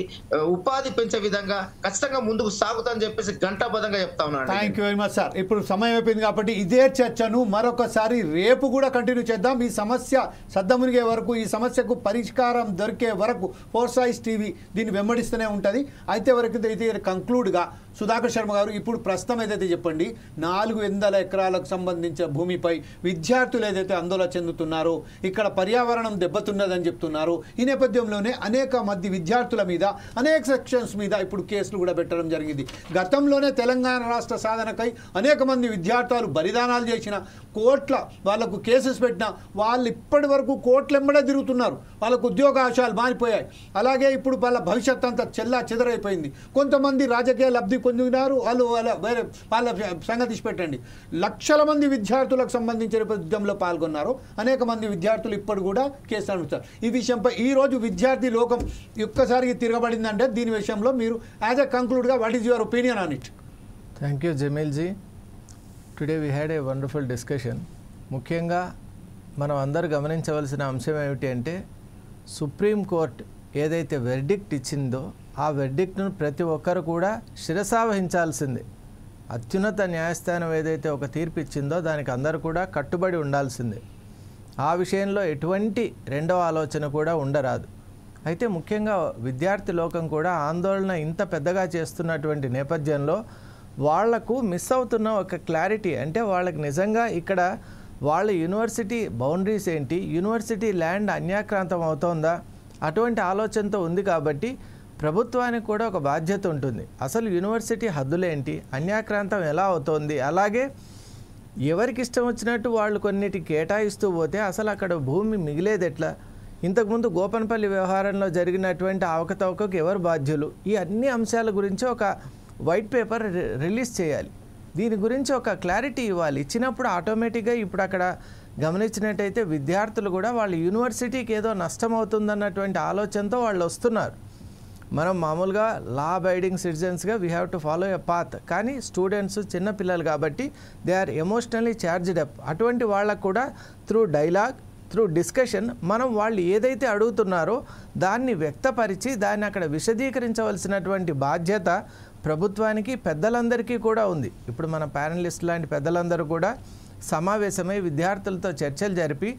ఉపాధి పెంచే విధంగా ఖచ్చితంగా ముందుకు సాగుతామని చెప్పేసి గంటాబద్ధంగా చెప్తా ఉన్నాను. Thank you very much sir. ఇప్పుడు సమయం అయిపోయింది కాబట్టి ఇదే చర్చను మరొకసారి రేపు కూడా కంటిన్యూ చేద్దాం. ఈ సమస్య సద్దమునిగే వరకు, ఈ సమస్యకు పరిష్కారం దొరికే వరకు ఫోర్సైజ్ టీవీ దీన్ని వెంబడిస్తూనే ఉంటుంది. అయితే వరకు అయితే కంక్లూడ్గా సుధాకర్ శర్మ గారు ఇప్పుడు ప్రస్తుతం ఏదైతే చెప్పండి 400 ఎకరాలకు సంబంధించిన భూమిపై విద్యార్థులు ఏదైతే ఆందోళన చెందుతున్నారో, ఇక్కడ పర్యావరణం దెబ్బతున్నదని చెప్తున్నారు. ఈ నేపథ్యంలోనే అనేక మంది విద్యార్థుల మీద, అనేక సెక్షన్స్ మీద ఇప్పుడు కేసులు కూడా పెట్టడం జరిగింది. గతంలోనే తెలంగాణ రాష్ట్ర సాధనకై అనేక మంది విద్యార్థులు బలిదానాలు చేసిన, కోట్ల వాళ్ళకు కేసెస్ పెట్టిన వాళ్ళు ఇప్పటి వరకు కోట్లెంబడే తిరుగుతున్నారు. వాళ్ళకు ఉద్యోగావకాశాలు మారిపోయాయి. అలాగే ఇప్పుడు వాళ్ళ భవిష్యత్ అంతా చెల్లా చెదరైపోయింది. కొంతమంది రాజకీయ లబ్ధి పొందినారు, వాళ్ళ సంగతి పెట్టండి. లక్షల మంది విద్యార్థులకు సంబంధించిన ఉద్యమంలో పాల్గొన్నారు. అనేక మంది విద్యార్థులు ఇప్పుడు కూడా కేసు అనుమతిస్తారు. ఈ విషయంపై ఈరోజు విద్యార్థి లోకం ఒక్కసారికి తిరగబడిందంటే దీని విషయంలో మీరు యాజ్ ఎ కంక్లూడ్గా what is your opinion on it? Thank you Jamil ji. Today we had a wonderful discussion. ముఖ్యంగా మనం అందరూ గమనించవలసిన అంశం ఏమిటి అంటే, సుప్రీంకోర్టు ఏదైతే వెర్డిక్ట్ ఇచ్చిందో ఆ వెర్డిక్ట్ను ప్రతి ఒక్కరు కూడా శిరసావహించాల్సిందే. అత్యున్నత న్యాయస్థానం ఏదైతే ఒక తీర్పు ఇచ్చిందో దానికి అందరూ కూడా కట్టుబడి ఉండాల్సిందే. ఆ విషయంలో ఎటువంటి రెండవ ఆలోచన కూడా ఉండరాదు. అయితే ముఖ్యంగా విద్యార్థి లోకం కూడా ఆందోళన ఇంత పెద్దగా చేస్తున్నటువంటి నేపథ్యంలో వాళ్లకు మిస్ అవుతున్న ఒక క్లారిటీ అంటే, వాళ్ళకి నిజంగా ఇక్కడ వాళ్ళ యూనివర్సిటీ బౌండరీస్ ఏంటి, యూనివర్సిటీ ల్యాండ్ అన్యాక్రాంతం అవుతోందా, అటువంటి ఆలోచనతో ఉంది. కాబట్టి ప్రభుత్వానికి కూడా ఒక బాధ్యత ఉంటుంది. అసలు యూనివర్సిటీ హద్దులేంటి, అన్యాక్రాంతం ఎలా అవుతోంది, అలాగే ఎవరికి ఇష్టం వచ్చినట్టు వాళ్ళు కొన్నిటి కేటాయిస్తూ పోతే అసలు అక్కడ భూమి మిగిలేది ఎట్లా, ఇంతకుముందు గోపన్పల్లి వ్యవహారంలో జరిగినటువంటి అవకతవకకు ఎవరు బాధ్యులు, ఈ అన్ని అంశాల గురించి ఒక వైట్ పేపర్ రిలీజ్ చేయాలి. దీని గురించి ఒక క్లారిటీ ఇవ్వాలి. ఇచ్చినప్పుడు ఆటోమేటిక్గా ఇప్పుడు అక్కడ గమనించినట్టయితే విద్యార్థులు కూడా వాళ్ళ యూనివర్సిటీకి ఏదో నష్టం అవుతుందన్నటువంటి ఆలోచనతో వాళ్ళు వస్తున్నారు. మనం మామూలుగా లా అబైడింగ్ సిటిజన్స్గా we have to follow a path, కానీ స్టూడెంట్స్ చిన్నపిల్లలు కాబట్టి they are emotionally charged up. అటువంటి వాళ్ళకు కూడా త్రూ డైలాగ్, త్రూ డిస్కషన్ మనం వాళ్ళు ఏదైతే అడుగుతున్నారో దాన్ని వ్యక్తపరిచి దాన్ని అక్కడ విశదీకరించవలసినటువంటి బాధ్యత ప్రభుత్వానికి, పెద్దలందరికీ కూడా ఉంది. ఇప్పుడు మన ప్యానలిస్ట్ లాంటి పెద్దలందరూ కూడా సమావేశమై విద్యార్థులతో చర్చలు జరిపి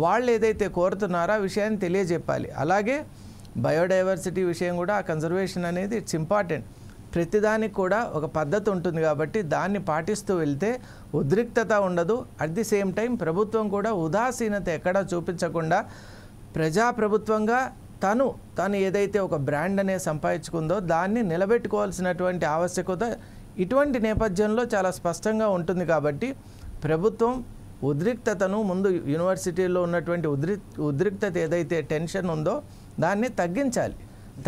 వాళ్ళు ఏదైతే కోరుతున్నారో ఆ విషయాన్ని తెలియజెప్పాలి. అలాగే బయోడైవర్సిటీ విషయం కూడా, ఆ కన్జర్వేషన్ అనేది ఇట్స్ ఇంపార్టెంట్. ప్రతిదానికి కూడా ఒక పద్ధతి ఉంటుంది కాబట్టి దాన్ని పాటిస్తూ వెళ్తే ఉద్రిక్తత ఉండదు. అట్ ది సేమ్ టైం ప్రభుత్వం కూడా ఉదాసీనత ఎక్కడా చూపించకుండా ప్రజాప్రభుత్వంగా తను ఏదైతే ఒక బ్రాండ్ అనేది సంపాదించుకుందో దాన్ని నిలబెట్టుకోవాల్సినటువంటి ఆవశ్యకత ఇటువంటి నేపథ్యంలో చాలా స్పష్టంగా ఉంటుంది. కాబట్టి ప్రభుత్వం ఉద్రిక్తతను ముందు యూనివర్సిటీల్లో ఉన్నటువంటి ఉద్రిక్తత ఏదైతే టెన్షన్ ఉందో దాన్ని తగ్గించాలి.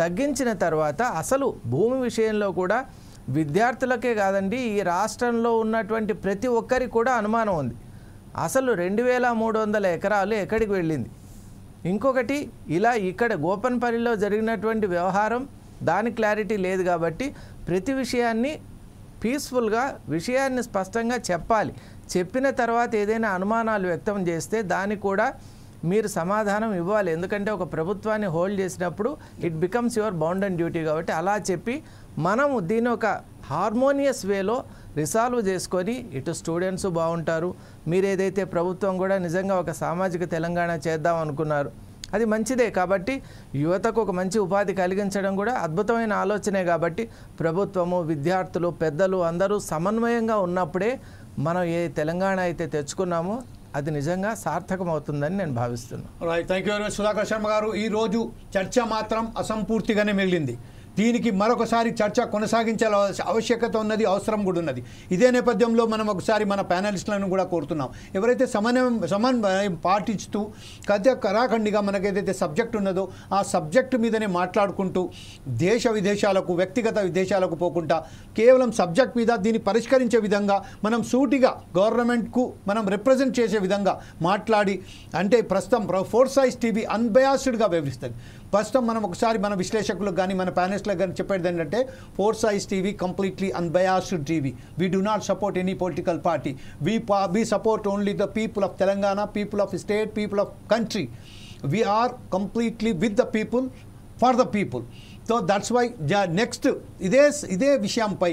తగ్గించిన తర్వాత అసలు భూమి విషయంలో కూడా విద్యార్థులకే కాదండి, ఈ రాష్ట్రంలో ఉన్నటువంటి ప్రతి ఒక్కరికి కూడా అనుమానం ఉంది. అసలు 2300 ఎకరాలు ఎక్కడికి వెళ్ళింది? ఇంకొకటి, ఇలా ఇక్కడ గోపన్పల్లిలో జరిగినటువంటి వ్యవహారం దాని క్లారిటీ లేదు కాబట్టి ప్రతి విషయాన్ని పీస్ఫుల్గా విషయాన్ని స్పష్టంగా చెప్పాలి. చెప్పిన తర్వాత ఏదైనా అనుమానాలు వ్యక్తం చేస్తే దానికి కూడా మీరు సమాధానం ఇవ్వాలి. ఎందుకంటే ఒక ప్రభుత్వాన్ని హోల్డ్ చేసినప్పుడు it becomes your bound and duty. కాబట్టి అలా చెప్పి మనము దీని ఒక హార్మోనియస్ వేలో రిసాల్వ్ చేసుకొని ఇటు స్టూడెంట్స్ బాగుంటారు. మీరు ఏదైతే ప్రభుత్వం కూడా నిజంగా ఒక సామాజిక తెలంగాణ చేద్దాం అనుకున్నారు, అది మంచిదే. కాబట్టి యువతకు ఒక మంచి ఉపాధి కలిగించడం కూడా అద్భుతమైన ఆలోచనే. కాబట్టి ప్రభుత్వము, విద్యార్థులు, పెద్దలు అందరూ సమన్వయంగా ఉన్నప్పుడే మనం ఏ తెలంగాణ అయితే తెచ్చుకున్నామో అది నిజంగా సార్థకమవుతుందని నేను భావిస్తున్నాను. Right, thank you very much Sudhakar Sharma గారు. ఈరోజు చర్చ మాత్రం అసంపూర్తిగానే మిగిలింది. దీనికి మరొకసారి చర్చ కొనసాగించాల్సిన ఆవశ్యకత ఉన్నది, అవసరం కూడా ఉన్నది. ఇదే నేపథ్యంలో మనం ఒకసారి మన ప్యానలిస్టులను కూడా కోరుతున్నాం, ఎవరైతే సమన్వయం పాటిస్తూ కరాఖండిగా మనకేదైతే సబ్జెక్ట్ ఉన్నదో ఆ సబ్జెక్టు మీదనే మాట్లాడుకుంటూ దేశ విదేశాలకు, వ్యక్తిగత విదేశాలకు పోకుండా కేవలం సబ్జెక్ట్ మీద దీన్ని పరిష్కరించే విధంగా మనం సూటిగా గవర్నమెంట్కు మనం రిప్రజెంట్ చేసే విధంగా మాట్లాడి, అంటే ప్రస్తుతం ఫోర్సైజ్ టీవీ అన్బయాస్డ్గా వ్యవహరిస్తుంది. ప్రస్తుతం మనం ఒకసారి మన విశ్లేషకులకు కానీ మన ప్యానలిస్టులకు కానీ చెప్పేది ఏంటంటే four sides TV completely unbiased TV. We do not support any political party. We support only the people of Telangana, people of state, people of country. We are completely with the people, for the people. So that's why next ఇదే విషయంపై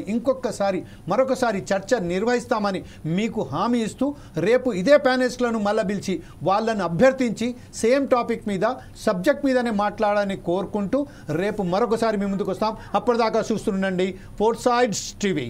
మరొకసారి చర్చ నిర్వహిస్తామని మీకు హామీ ఇస్తూ రేపు ఇదే ప్యానలిస్టులను మళ్ళీ పిలిచి వాళ్ళని అభ్యర్థించి సేమ్ టాపిక్ మీద, సబ్జెక్ట్ మీదనే మాట్లాడాలని కోరుకుంటూ రేపు మరొకసారి మీ ముందుకు వస్తాం. అప్పటిదాకా చూస్తుండండి ఫోర్సైజ్ టీవీ.